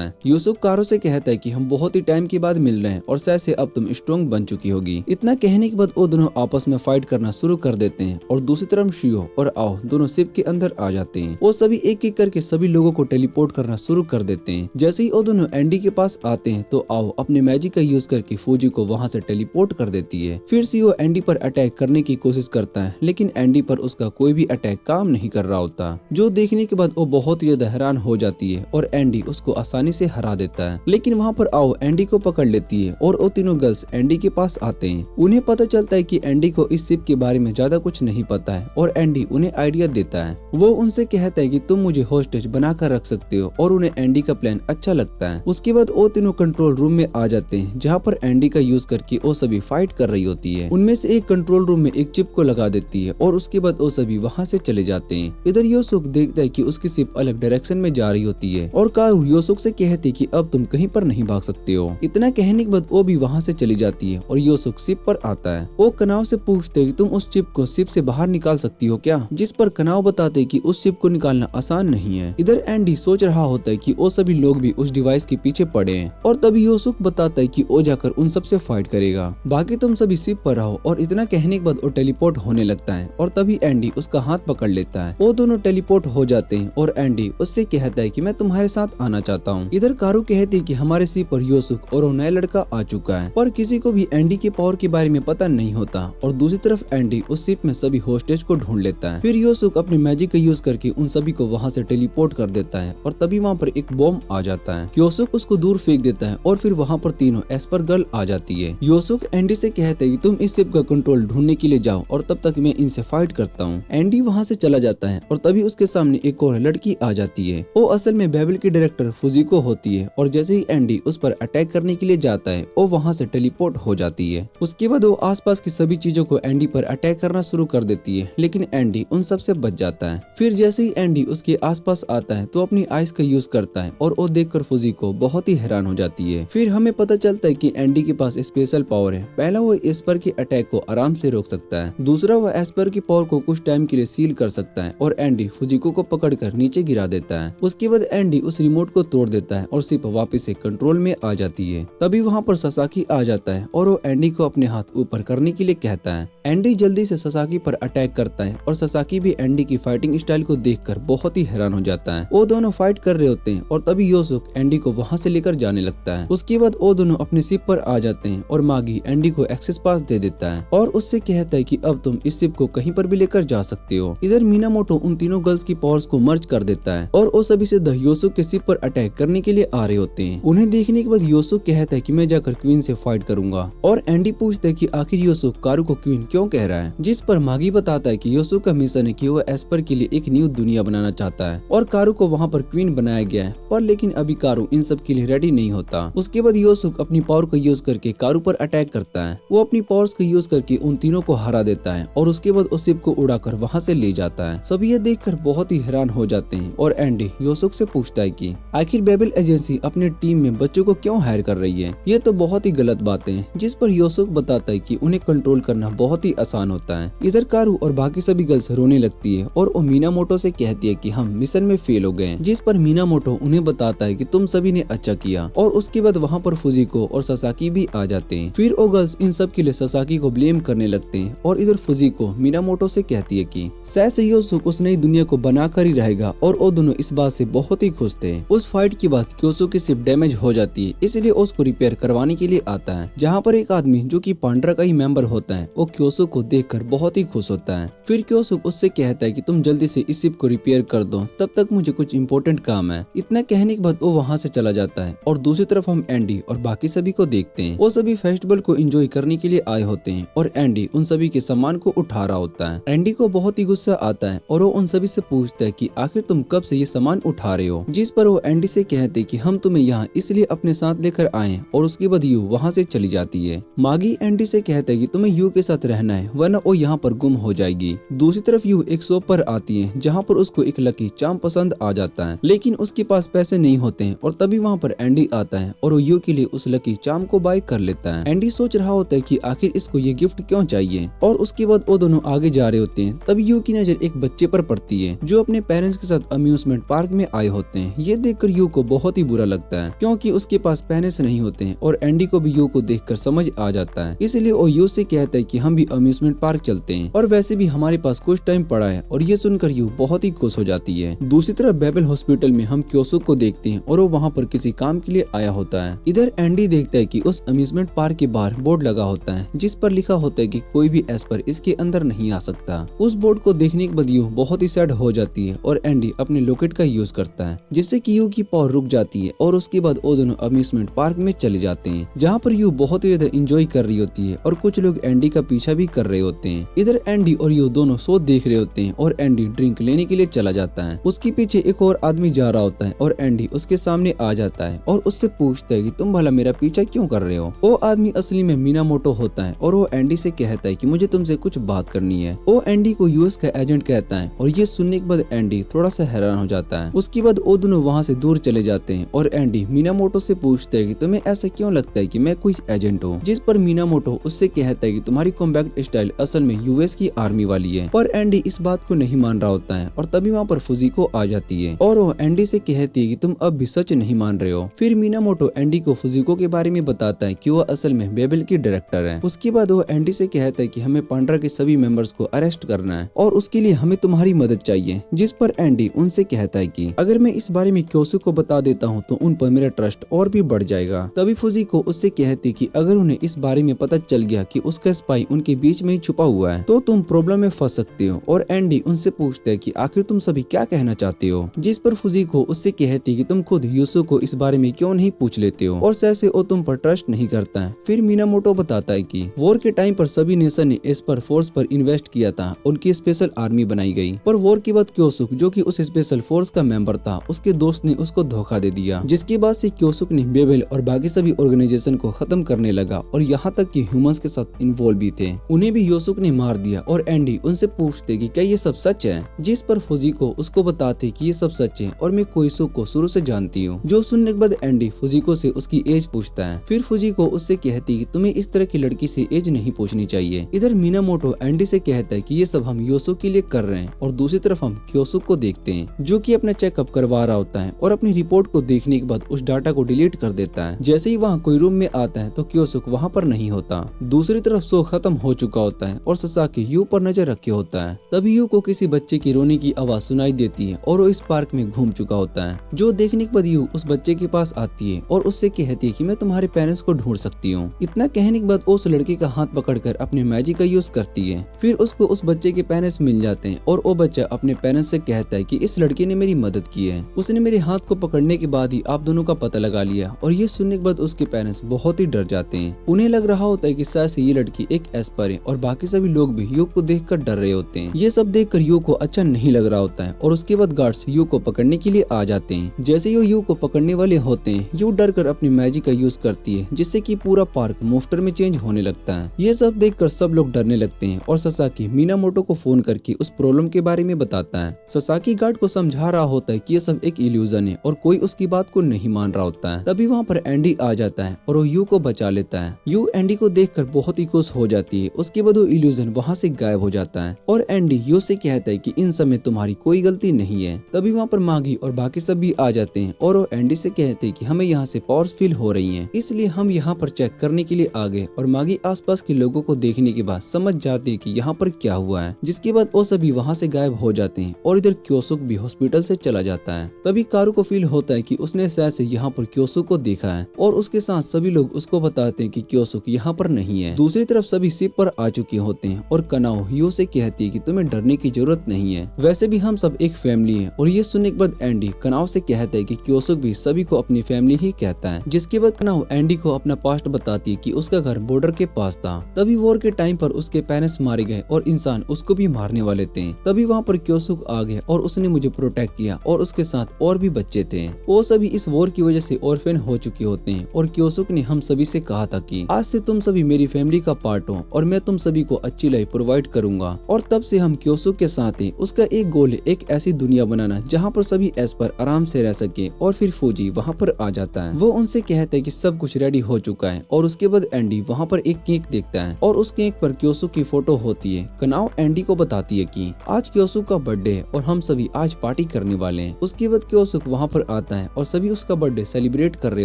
है। यूसुक कारो से कहता है कि हम बहुत ही टाइम के बाद मिल रहे हैं और शायद से अब तुम स्ट्रॉन्ग बन चुकी होगी। इतना कहने के बाद वो दोनों आपस में फाइट करना शुरू कर देते हैं और दूसरी तरफ शियो और आओ दोनों शिप के अंदर आ जाते हैं। वो सभी एक एक करके सभी लोगों को टेलीपोर्ट करना शुरू कर देते हैं। जैसे ही वो दोनों एंडी के पास आते हैं तो आओ अपने मैजिक का यूज करके फूजी को वहाँ से टेलीपोर्ट कर देती है। फिर शियो एंडी पर अटैक करने की कोशिश करता है, लेकिन एंडी पर उसका कोई भी अटैक काम नहीं कर रहा होता, जो देखने के बाद वो बहुत ही ज्यादा हैरान हो जाती है और एंडी उसको आसानी से हरा देता है। लेकिन वहाँ पर आओ एंडी को पकड़ लेती है और वो तीनों गर्ल्स एंडी के पास आते हैं। उन्हें पता चलता है कि एंडी को इस शिप के बारे में ज्यादा कुछ नहीं पता है और एंडी उन्हें आइडिया देता है। वो उनसे कहता है कि तुम मुझे होस्टेज बना कर रख सकते हो, और उन्हें एंडी का प्लान अच्छा लगता है। उसके बाद वो तीनों कंट्रोल रूम में आ जाते हैं जहाँ पर एंडी का यूज करके वो सभी फाइट कर रही होती है। उनमें से एक कंट्रोल रूम में एक चिप को लगा देती है और उसके बाद वो सभी वहाँ से चले जाते हैं। इधर योसुक देखता है कि उसकी शिप अलग डायरेक्शन में जा रही होती है और कारू योसुक से कहती है कि अब तुम कहीं पर नहीं भाग सकते हो। इतना कहने के बाद वो भी वहाँ से चली जाती है और योसुक शिप पर आता है। वो कनाव से पूछते है कि तुम उस चिप को शिप से बाहर निकाल सकती हो क्या, जिस पर कनाव बताते है कि उस चिप को निकालना आसान नहीं है। इधर एंडी सोच रहा होता है कि वो सभी लोग भी उस डिवाइस के पीछे पड़े हैं, और तभी योसुक बताता है कि वो जाकर उन सब से फाइट करेगा, बाकी तुम सभी शिप पर रहो। और इतना कहने के बाद वो टेलीपोर्ट होने लगता है और तभी एंडी उसका हाथ पकड़ लेता है। वो दोनों टेलीपोर्ट हो जाते हैं और एंडी उससे कहता है कि मैं तुम्हारे साथ आना चाहता हूँ। इधर कारू कहती है कि हमारे शिप पर योसुक और वो नया लड़का आ चुका है, पर किसी को भी एंडी के पावर के बारे में पता नहीं होता। और दूसरी तरफ एंडी उस शिप में सभी होस्टेज को ढूंढ लेता है। फिर योसुक अपने मैजिक का यूज करके उन सभी को वहाँ से टेलीपोर्ट कर देता है और तभी वहाँ पर एक बॉम्ब आ जाता है। योसुक उसको दूर फेंक देता है और फिर वहाँ पर तीनों एस्पर गर्ल आ जाती है। योसुक एंडी से कहते हैं कि तुम इस शिप का कंट्रोल ढूंढने के लिए जाओ और तब तक मैं इनसे फाइट करता हूँ। एंडी वहाँ से चला जाता है और तभी उसके सामने एक और लड़की आ जाती है। वो असल में बेबिल की डायरेक्टर फुजिको होती है, और जैसे ही एंडी उस पर अटैक करने के लिए जाता है वो वहाँ से टेलीपोर्ट हो जाती है। उसके बाद वो आसपास की सभी चीजों को एंडी पर अटैक करना शुरू कर देती है, लेकिन एंडी उन सब से बच जाता है। फिर जैसे ही एंडी उसके आसपास आता है तो अपनी आइस का यूज करता है और वो देखकर फुजिको बहुत ही हैरान हो जाती है। फिर हमें पता चलता है कि एंडी के पास स्पेशल पावर है। पहला वो एस्पर के अटैक को आराम से रोक सकता है, दूसरा वो एस्पर की पावर को कुछ टाइम के लिए सील कर सकता है और एंडी फुजिको को पकड़कर नीचे गिरा देता है। उसके बाद एंडी उस रिमोट को तोड़ देता है और शिप वापस से कंट्रोल में आ जाती है। तभी वहाँ पर ससाकी आ जाता है और वो एंडी को अपने हाथ ऊपर करने के लिए कहता है। एंडी जल्दी से ससाकी पर अटैक करता है और ससाकी भी एंडी की फाइटिंग स्टाइल को देखकर बहुत ही हैरान हो जाता है। वो दोनों फाइट कर रहे होते हैं और तभी योसुक एंडी को वहाँ से लेकर जाने लगता है। उसके बाद वो दोनों अपने शिप पर आ जाते हैं और मागी एंडी को एक्सेस पास दे देता है और उससे कहता है कि अब तुम इस शिप को कहीं पर भी लेकर जा सकते हो। इधर मिनामोटो उन तीनों गर्ल्स की पावर्स को मर्ज कर देता है और वो सभी से योसुक के शिप पर अटैक करने के लिए आ रहे होते हैं। उन्हें देखने के बाद योसुक कहता है कि मैं जाकर क्वीन से फाइट करूंगा, और एंडी पूछता है कि आखिर योसुक कारू को क्वीन क्यों कह रहा है, जिस पर मागी बताता है कि योसुक का मिशन है कि वो एस्पर के लिए एक न्यू दुनिया बनाना चाहता है और कारू को वहाँ पर क्वीन बनाया गया है, पर लेकिन अभी कारू इन सब के लिए रेडी नहीं होता। उसके बाद योसुक अपनी पावर को यूज करके कारू पर अटैक करता है। वो अपनी पावर्स को यूज करके उन तीनों को हरा देता है और उसके बाद उस शिप को उड़ाकर वहाँ से ले जाता है। सभी ये देखकर बहुत ही हैरान हो जाते हैं और एंडी योसुक से पूछता है कि आखिर बेबिल एजेंसी अपने टीम में बच्चों को क्यों हायर कर रही है, ये तो बहुत ही गलत बातें हैं। जिस पर योसुक बताता है कि उन्हें कंट्रोल करना बहुत ही आसान होता है। इधर कारू और बाकी सभी गर्ल्स रोने लगती है और वो मिनामोटो से कहती है कि हम मिशन में फेल हो गए, जिस पर मिनामोटो उन्हें बताता है कि तुम सभी ने अच्छा किया। और उसके बाद वहाँ पर फुजिको और ससाकी भी आ जाते हैं। फिर वो गर्ल्स इन सब के लिए ससाकी को ब्लेम करने लगते हैं और इधर फुजिको मिनामोटो से कहती है कि शायद से योसुक उस नई दुनिया को बनाकर ही रहेगा, और वो दोनों इस बात से बहुत ही खुश थे। उस फाइट के बाद क्योसुक की शिप डैमेज हो जाती है, इसलिए उसको रिपेयर करवाने के लिए आता है, जहाँ पर एक आदमी जो कि पांड्रा का ही मेंबर होता है वो क्योसुक को देखकर बहुत ही खुश होता है। फिर क्योसुक उससे कहता है कि तुम जल्दी से इस शिप को रिपेयर कर दो, तब तक मुझे कुछ इंपॉर्टेंट काम है। इतना कहने के बाद वो वहाँ से चला जाता है और दूसरी दूसरी तरफ हम एंडी और बाकी सभी को देखते हैं। वो सभी फेस्टिवल को एंजॉय करने के लिए आए होते हैं और एंडी उन सभी के सामान को उठा रहा होता है। एंडी को बहुत ही गुस्सा आता है और वो उन सभी से पूछता है कि आखिर तुम कब से ये सामान उठा रहे हो, जिस पर वो एंडी से कहते कि हम तुम्हें यहाँ इसलिए अपने साथ लेकर आए और उसके बाद यू वहाँ से चली जाती है। मागी एंडी से कहता है कि तुम्हें यू के साथ रहना है वरना वो यहाँ पर गुम हो जाएगी। दूसरी तरफ यू एक शॉप पर आती है जहाँ पर उसको एक लकी चार्म पसंद आ जाता है, लेकिन उसके पास पैसे नहीं होते हैं और तभी वहाँ पर एंडी आता है और वो यू के लिए उस लकी चार्म को बाय कर लेता है। एंडी सोच रहा होता है कि आखिर इसको ये गिफ्ट क्यों चाहिए और उसके बाद वो दोनों आगे जा रहे होते हैं। तभी यू की नजर एक बच्चे पर पड़ती है जो अपने पेरेंट्स के साथ अम्यूजमेंट पार्क में आए होते हैं। ये देखकर यू को बहुत ही बुरा लगता है क्योंकि उसके पास पेरेंट्स नहीं होते हैं और एंडी को भी यू को देखकर समझ आ जाता है, इसलिए वो यू से कहता है कि हम भी अम्यूजमेंट पार्क चलते हैं और वैसे भी हमारे पास कुछ टाइम पड़ा है और ये सुनकर यू बहुत ही खुश हो जाती है। दूसरी तरफ बेबल हॉस्पिटल में हम क्योसुक को देखते हैं और वो वहाँ पर किसी काम के लिए आया होता है। इधर एंडी देखता है कि उस अम्यूजमेंट पार्क के बाहर बोर्ड लगा होता है जिस पर लिखा होता है कि कोई भी एस्पर इसके अंदर नहीं आ सकता। उस बोर्ड को देखने के बाद यू बहुत ही सैड हो जाती है और एंडी अपने लॉकेट का यूज करता है जिससे कि यू की पावर रुक जाती है और उसके बाद वो दोनों अम्यूजमेंट पार्क में चले जाते हैं जहाँ पर यू बहुत ही ज्यादा एंजॉय कर रही होती है और कुछ लोग एंडी का पीछा भी कर रहे होते हैं। इधर एंडी और यू दोनों शो देख रहे होते हैं और एंडी ड्रिंक लेने के लिए चला जाता है। उसके पीछे एक और आदमी जा रहा होता है और एंडी उसके सामने आ जाता है और उससे पूछता है कि तुम भला मेरा पीछा क्यों कर रहे हो। वो आदमी असली में मीनामोटो होता है और वो एंडी से कहता है कि मुझे तुमसे कुछ बात करनी है। वो एंडी को यूएस का एजेंट कहता है और ये सुनने के बाद एंडी थोड़ा सा हैरान हो जाता है। उसके बाद वो दोनों वहाँ से दूर चले जाते हैं और एंडी मीनामोटो से पूछता है कि तुम्हें ऐसा क्यों लगता है कि मैं कोई एजेंट हूँ, जिस पर मीनामोटो उससे कहता है कि तुम्हारी कॉम्बैक्ट स्टाइल असल में यूएस की आर्मी वाली है। पर एंडी इस बात को नहीं मान रहा होता है और तभी वहाँ पर फुजिको आ जाती है और वो एंडी से कहती है कि तुम अब भी सच नहीं मान रहे हो। फिर मीनामोटो एंडी को फुजिको के बारे में बताता है कि वो असल में बेबल की डायरेक्टर है। उसके बाद वो एंडी से कहता है कि हमें पांड्रा के सभी मेंबर्स को अरेस्ट करना है और उसके लिए हमें तुम्हारी मदद चाहिए, जिस पर एंडी उनसे कहता है कि अगर मैं इस बारे में क्योसुक को बता देता हूँ तो उन पर मेरा ट्रस्ट और भी बढ़ जाएगा। तभी फुजिको उससे कहती कि अगर उन्हें इस बारे में पता चल गया कि उसका स्पाई उनके बीच में ही छुपा हुआ है तो तुम प्रॉब्लम में फंस सकते हो। और एंडी उनसे पूछता है कि आखिर तुम सभी क्या कहना चाहते हो, जिस पर फुजिको उससे कहती कि तुम खुद यूसु को इस बारे में क्यों नहीं पूछ लेते हो और जैसे वो तुम पर ट्रस्ट नहीं करता है। फिर मीनामोटो बताता है कि वॉर के टाइम पर सभी नेशन ने एस्पर फोर्स पर इन्वेस्ट किया था, उनकी स्पेशल आर्मी बनाई गई, पर वॉर के बाद क्योसुक जो कि उस स्पेशल फोर्स का मेंबर था उसके दोस्त ने उसको धोखा दे दिया, जिसके बाद से क्योसुक ने बेबल और बाकी सभी ऑर्गेनाइजेशन को खत्म करने लगा और यहाँ तक कि ह्यूमंस के साथ इन्वॉल्व भी थे। उन्हें भी योसुक ने मार दिया और एंडी उनसे पूछते कि क्या ये सब सच है, जिस पर फुजिको उसको बताते कि ये सब सच है और मैं क्योसुक को शुरू से जानती हूँ। जो सुनने के बाद एंडी फुजिको से उसकी एज पूछता है। फिर फुजिको उससे कहती कि तुम्हें इस तरह की लड़की से एज नहीं पूछनी चाहिए। इधर मीनामोटो एंडी से कहता है कि ये सब हम योसुक के लिए कर रहे हैं और दूसरी तरफ हम क्योसुक को देखते हैं जो कि अपना चेकअप करवा रहा होता है और अपनी रिपोर्ट को देखने के बाद उस डाटा को डिलीट कर देता है। जैसे ही वहाँ कोई रूम में आता है तो क्योसुक वहाँ पर नहीं होता। दूसरी तरफ शो खत्म हो चुका होता है और ससाकी यू पर नजर रखे होता है। तभी यू को किसी बच्चे की रोने की आवाज सुनाई देती है और वो इस पार्क में घूम चुका होता है। जो देखने के बाद यू उस बच्चे के पास आती है और उससे कहती है कि मैं तुम्हारे पेरेंट्स को ढूंढ सकती हूँ। इतना कहने के बाद उस लड़के का हाथ पकड़कर अपने मैजिक का यूज करती है। फिर उसको उस बच्चे के पेरेंट्स मिल जाते हैं और वो बच्चा अपने पेरेंट्स से कहता है कि इस लड़के ने मेरी मदद की है, उसने मेरे हाथ को पकड़ने के बाद ही आप दोनों का पता लगा लिया। और ये सुनने के बाद उसके पेरेंट्स बहुत ही डर जाते हैं। उन्हें लग रहा होता है कि शायद से ये लड़की एक एस्पर है और बाकी सभी लोग भी यू को देखकर डर रहे होते हैं। ये सब देखकर यू को अच्छा नहीं लग रहा होता है और उसके बाद गार्ड्स यू को पकड़ने के लिए आ जाते हैं। जैसे ही यू को पकड़ने वाले होते हैं यू डर कर अपनी मैजिक का यूज करती है जिससे कि पूरा पार्क मोस्टर में चेंज होने लगता है। ये सब देखकर सब लोग डरने लगते हैं और ससाकी मीनामोटो को फोन करके उस प्रॉब्लम के बारे में बताता है। ससाकी गार्ड को समझा रहा होता है कि ये सब एक इल्यूजन है और कोई उसकी बात को नहीं मान रहा होता है। तभी वहाँ पर एंडी आ जाता है और वो यू को बचा लेता है। यू एंडी को देखकर बहुत ही खुश हो जाती है। उसके बाद वो इल्यूजन वहाँ से गायब हो जाता है और एंडी यू से कहता है कि इन सब में तुम्हारी कोई गलती नहीं है। तभी वहाँ पर मागी और बाकी सब भी आ जाते हैं और वो एंडी से कहते हैं कि हमें यहाँ से पावर्स फील हो रही हैं, इसलिए हम यहाँ पर चेक करने के लिए आ गए। और मागी आसपास के लोगों को देखने के बाद समझ जाते हैं कि यहाँ पर क्या हुआ है, जिसके बाद वो सभी वहाँ से गायब हो जाते हैं और इधर क्योसुक भी हॉस्पिटल से चला जाता है। तभी कारू को फील होता है कि उसने शायद से यहाँ पर क्योसुक को देखा है और उसके साथ सभी लोग उसको बताते हैं कि क्योसुक यहाँ पर नहीं है। दूसरी तरफ सभी शिप पर आ चुके होते हैं और कनाओ यू से कहती है कि तुम्हें डरने की जरूरत नहीं है, वैसे भी हम सब एक फैमिली है। और ये सुनने के बाद एंडी कनाओ से कहता है कि क्योसुक भी सभी को अपनी फैमिली फैमिली ही कहता है। जिसके बाद कनाओ एंडी को अपना पास्ट बताती है कि उसका घर बॉर्डर के पास था। तभी वॉर के टाइम पर उसके पेरेंट्स मारे गए और इंसान उसको भी मारने वाले थे। तभी वहाँ पर क्योसुक आ गया और उसने मुझे प्रोटेक्ट किया और उसके साथ और भी बच्चे थे। वो सभी इस वॉर की वजह से ऑर्फन हो चुके होते हैं और क्योसुक ने हम सभी से कहा था कि आज से तुम सभी मेरी फैमिली का पार्ट हो और मैं तुम सभी को अच्छी लाइफ प्रोवाइड करूंगा। और तब से हम क्योसुक के साथ हैं। उसका एक गोल है एक ऐसी दुनिया बनाना जहाँ पर सभी एस्पर आराम से रह सके। और फिर फौजी वहाँ पर आ जाता है। वो उनसे कहता है कि सब कुछ रेडी हो चुका है और उसके बाद एंडी वहाँ पर एक केक देखता है और उस केक पर क्योसुक की फोटो होती है। कनाओ एंडी को बताती है कि आज क्योसुक का बर्थडे है और हम सभी आज पार्टी करने वाले हैं। उसके बाद क्योसुक वहाँ पर आता है और सभी उसका बर्थडे सेलिब्रेट कर रहे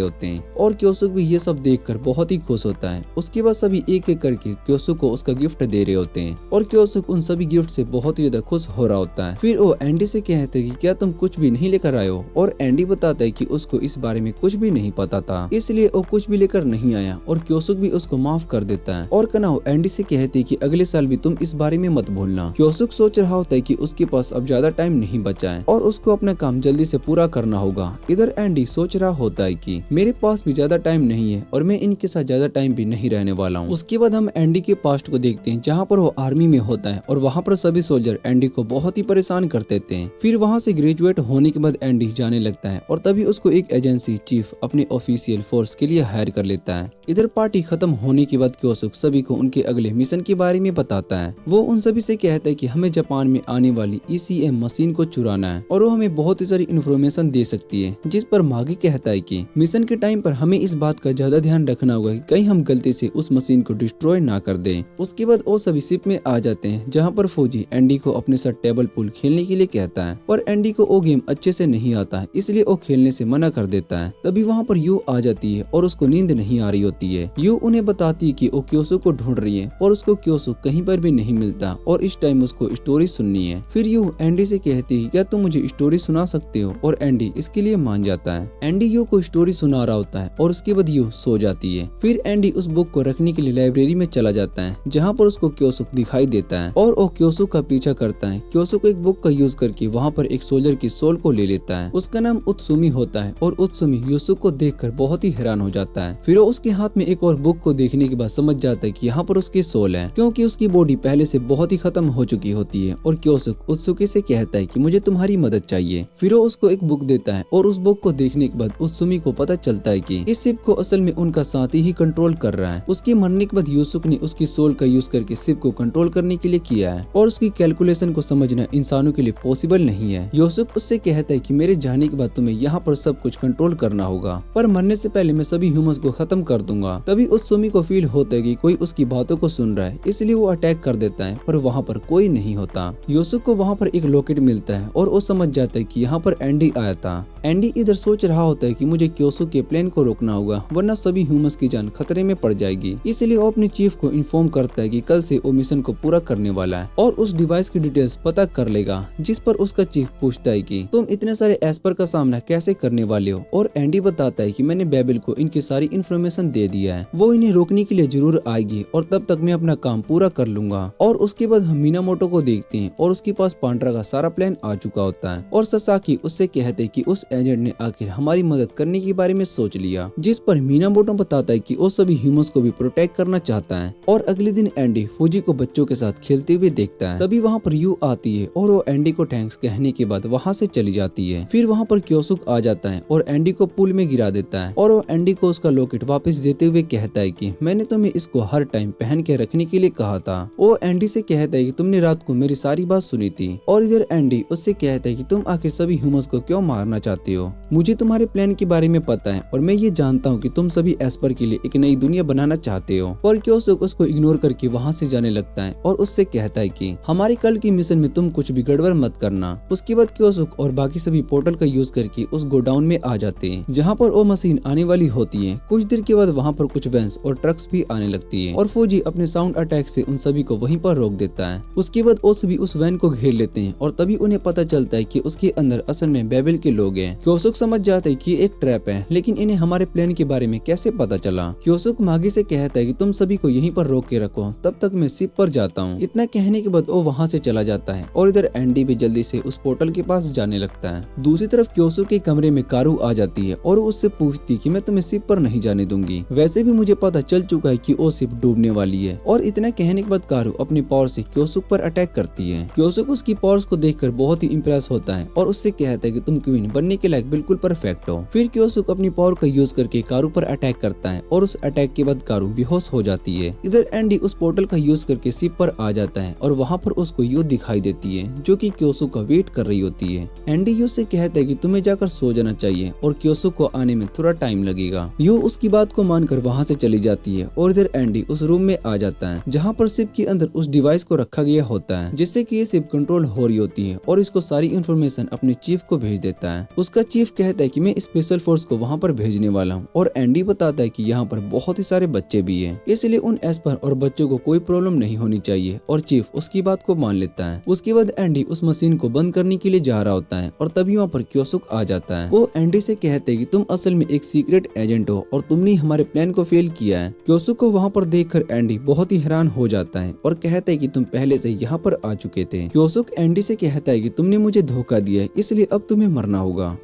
होते हैं और क्योसुक भी ये सब देखकर बहुत ही खुश होता है। उसके बाद सभी एक एक करके क्योसुक को उसका गिफ्ट दे रहे होते हैं और क्योसुक उन सभी गिफ्ट से बहुत ही ज्यादा खुश हो रहा होता है। फिर वो एंडी से कहते हैं कि क्या तुम कुछ भी नहीं लेकर आए हो और एंडी बताता है कि उसको इस बारे में कुछ भी नहीं पता था, इसलिए वो कुछ भी लेकर नहीं आया और क्योसुक भी उसको माफ कर देता है। और कनाओ एंडी से कहते हैं कि अगले साल भी तुम इस बारे में मत भूलना। क्योसुक सोच रहा होता है कि उसके पास अब ज्यादा टाइम नहीं बचा है और उसको अपना काम जल्दी से पूरा करना होगा। इधर एंडी सोच रहा होता है कि मेरे पास भी ज्यादा टाइम नहीं है और मैं इनके साथ ज्यादा टाइम भी नहीं रहने वाला हूँ। उसके बाद हम एंडी के पास्ट को देखते हैं जहाँ पर वो आर्मी में होता है और वहाँ पर सभी सोल्जर एंडी को बहुत ही परेशान कर देते हैं। फिर वहाँ से ग्रेजुएट होने के बाद एंडी जाने लगता है और तभी उसको एक एजेंसी चीफ अपने ऑफिशियल फोर्स के लिए हायर कर लेता है। इधर पार्टी खत्म होने के बाद क्योसुक सभी को उनके अगले मिशन के बारे में बताता है। वो उन सभी से कहता है कि हमें जापान में आने वाली ECM मशीन को चुराना है और वो हमें बहुत ही सारी इन्फॉर्मेशन दे सकती है। जिस पर मागी कहता है कि मिशन के टाइम पर हमें इस बात का ज्यादा ध्यान रखना होगा कि कहीं हम गलती से उस मशीन को डिस्ट्रॉय ना कर दें। उसके बाद वो सभी शिप में आ जाते हैं जहाँ पर फौजी एंडी को अपने साथ टेबल पूल खेलने के लिए कहता है पर एंडी को वो गेम अच्छे से नहीं आता है, इसलिए वो खेलने से मना कर देता है। तभी वहाँ पर यू आ जाती है और उसको नींद नहीं आ रही होती है। यू उन्हें बताती है कि वो क्योसुक को ढूंढ रही है और उसको क्योसुक कहीं पर भी नहीं मिलता और इस टाइम उसको स्टोरी सुननी है। फिर यू एंडी से कहती है क्या तुम मुझे स्टोरी सुना सकते हो और एंडी इसके लिए मान जाता है। एंडी यू को स्टोरी सुना रहा होता है और उसके बाद यू सो जाती है। फिर एंडी उस बुक को रखने के लिए लाइब्रेरी में चला जाता है जहाँ पर उसको क्योसुक दिखाई देता है और वो क्योसुक का पीछा करता है। क्योसुक एक बुक का यूज करके वहाँ पर एक सोल्जर की सोल को ले लेता है। उसका नाम उत्सुमी होता है और उत्सुमी यूसुक को देखकर बहुत ही हैरान हो जाता है। फिर वो उसके हाथ में एक और बुक को देखने के बाद समझ जाता है कि यहाँ पर उसकी सोल है क्योंकि उसकी बॉडी पहले से बहुत ही खत्म हो चुकी होती है। और क्योसुक उत्सुकी से कहता है कि मुझे तुम्हारी मदद चाहिए। फिर वो उसको एक बुक देता है और उस बुक को देखने के बाद उत्सुमी को पता चलता है कि इस शिप को असल में उनका साथी ही कंट्रोल कर रहा है। उसके मरने के बाद यूसुक ने उसकी सोल का यूज करके शिप को कंट्रोल करने के लिए किया है और उसकी कैलकुलेशन को समझना इंसानों के लिए पॉसिबल नहीं है। यूसुक उससे कहता है कि मेरे जाने के बाद तुम्हें यहाँ पर सब कुछ कंट्रोल करना होगा पर मरने से पहले मैं सभी ह्यूमंस को खत्म कर दूंगा। तभी उत्सुमी को फील होता है कि कोई उसकी बातों को सुन रहा है, इसलिए वो अटैक कर देता है पर वहाँ पर कोई नहीं होता। यूसुक को वहाँ पर एक लॉकेट मिलता है और वो समझ जाता है कि यहाँ पर एंडी आया था। एंडी इधर सोच रहा होता है कि मुझे क्योसुक के प्लेन को रोकना होगा वरना सभी ह्यूमंस की जान खतरे में पड़ जाएगी। इसलिए वो अपने चीफ को इन्फॉर्म करता है कि कल से वो मिशन को पूरा करने वाला है और उस डिवाइस की डिटेल्स पता कर लेगा। जिस पर उसका चीफ पूछता है कि तुम इतने सारे एस्पर का सामना कैसे करने वाले हो और एंडी बताता है कि मैंने बेबिल को इनकी सारी इन्फॉर्मेशन दे दिया है, वो इन्हें रोकने के लिए जरूर आएगी और तब तक मैं अपना काम पूरा कर लूंगा। और उसके बाद हम मीनामोटो को देखते हैं और उसके पास पांड्रा का सारा प्लान आ चुका होता है और ससाकी उससे कहते हैं कि उस एजेंट ने आखिर हमारी मदद करने के बारे में सोच लिया। जिस पर मीनामोटो बताता है कि वो सभी ह्यूमंस को भी प्रोटेक्ट करना चाहता है। और अगले दिन एंडी फौजी को बच्चों के साथ खेलते हुए देखता है। तभी वहाँ पर यू आती है और वो एंडी को थैंक्स कहने के बाद वहाँ से चली जाती है। फिर वहाँ पर क्योसुक आ जाता है और एंडी को पूल में गिरा देता है और वो एंडी को उसका लॉकेट वापस देते हुए कहता है कि मैंने तुम्हें इसको हर टाइम पहन के रखने के लिए कहा था। वो एंडी से कहता है कि तुमने रात को मेरी सारी बात सुनी थी। और इधर एंडी उससे कहता है कि तुम आखिर सभी ह्यूमंस को क्यों मारना चाहते हो, मुझे तुम्हारे प्लान के बारे में पता है और मैं ये जानता हूँ कि तुम सभी एस्पर के लिए एक नई दुनिया बनाना चाहते हो। और क्योसुक उसको इग्नोर करके वहाँ से जाने लगता है और उससे कहता है कि हमारे कल की मिशन में तुम कुछ भी गड़बड़ मत करना। उसके बाद क्योसुक और बाकी सभी पोर्टल का यूज करके उस गोडाउन में आ जाते हैं जहाँ पर वो मशीन आने वाली होती है। कुछ देर के बाद वहाँ पर कुछ वैन्स और ट्रक्स भी आने लगती है और फौजी अपने साउंड अटैक से उन सभी को वहीं पर रोक देता है। उसके बाद वो सभी उस वैन को घेर लेते हैं और तभी उन्हें पता चलता है कि उसके अंदर असल में बेबिल के लोग हैं। क्योसुक समझ जाता है कि ये एक ट्रैप है, लेकिन इन्हें हमारे प्लान के बारे में कैसे पता चला। क्योसुक मागी से कहता है कि तुम सभी को यहीं पर रोक के रखो, तब तक मैं शिप पर जाता हूँ। इतना कहने के बाद वो वहाँ से चला जाता है और इधर एंडी भी जल्दी से उस पोर्टल के पास जाने लगता है। दूसरी तरफ क्योसुक के कमरे में कारू आ जाती है और उससे पूछती है कि मैं तुम्हें शिप पर नहीं जाने दूंगी, वैसे भी मुझे पता चल चुका है कि वो शिप डूबने वाली है। और इतना कहने के बाद कारू अपनी पावर से क्योसुक पर अटैक करती है। क्योसुक उसकी पावर्स को देखकर बहुत ही इंप्रेस होता है और उससे कहता है कि तुम क्वीन बनने के लायक बिल्कुल परफेक्ट हो। फिर क्योसुक अपनी पावर का यूज करके कारू पर अटैक करता है और उस अटैक के बाद कारू बेहोश हो जाती है। इधर एंडी उस पोर्टल का यूज करके शिप पर आ जाता है और वहाँ पर उसको यू दिखाई देती है जो कि क्योसुक का वेट कर रही होती है। एंडी यू से कहता है कि तुम्हें जाकर सो जाना चाहिए और क्योसुक को आने में थोड़ा टाइम लगेगा। यू उसकी बात को मानकर वहाँ से चली जाती है और इधर एंडी उस रूम में आ जाता है जहाँ पर शिप के अंदर उस डिवाइस को रखा गया होता है जिससे कि ये शिप कंट्रोल हो रही होती है और इसको सारी इन्फॉर्मेशन अपने चीफ को भेज देता है। उसका चीफ कहता है कि मैं स्पेशल फोर्स को वहाँ पर भेजने वाला हूँ और एंडी बताता है कि यहाँ पर बहुत ही सारे बच्चे भी हैं, इसलिए उन एस्पर और बच्चों को कोई प्रॉब्लम नहीं होनी चाहिए और चीफ उसकी बात को मान लेता है। उसके बाद एंडी उस मशीन को बंद करने के लिए जा रहा होता है और तभी वहाँ पर क्योसुक आ जाता है। वो एंडी से कहते हैं कि तुम असल में एक सीक्रेट एजेंट हो और तुमने हमारे प्लान को फेल किया है। क्योसुक को वहाँ पर देखकर एंडी बहुत ही हैरान हो जाता है और कहता है कि तुम पहले से यहाँ पर आ चुके थे। क्योसुक एंडी से कहता है कि तुमने मुझे धोखा दिया है, इसलिए अब तुम्हें मरना होगा।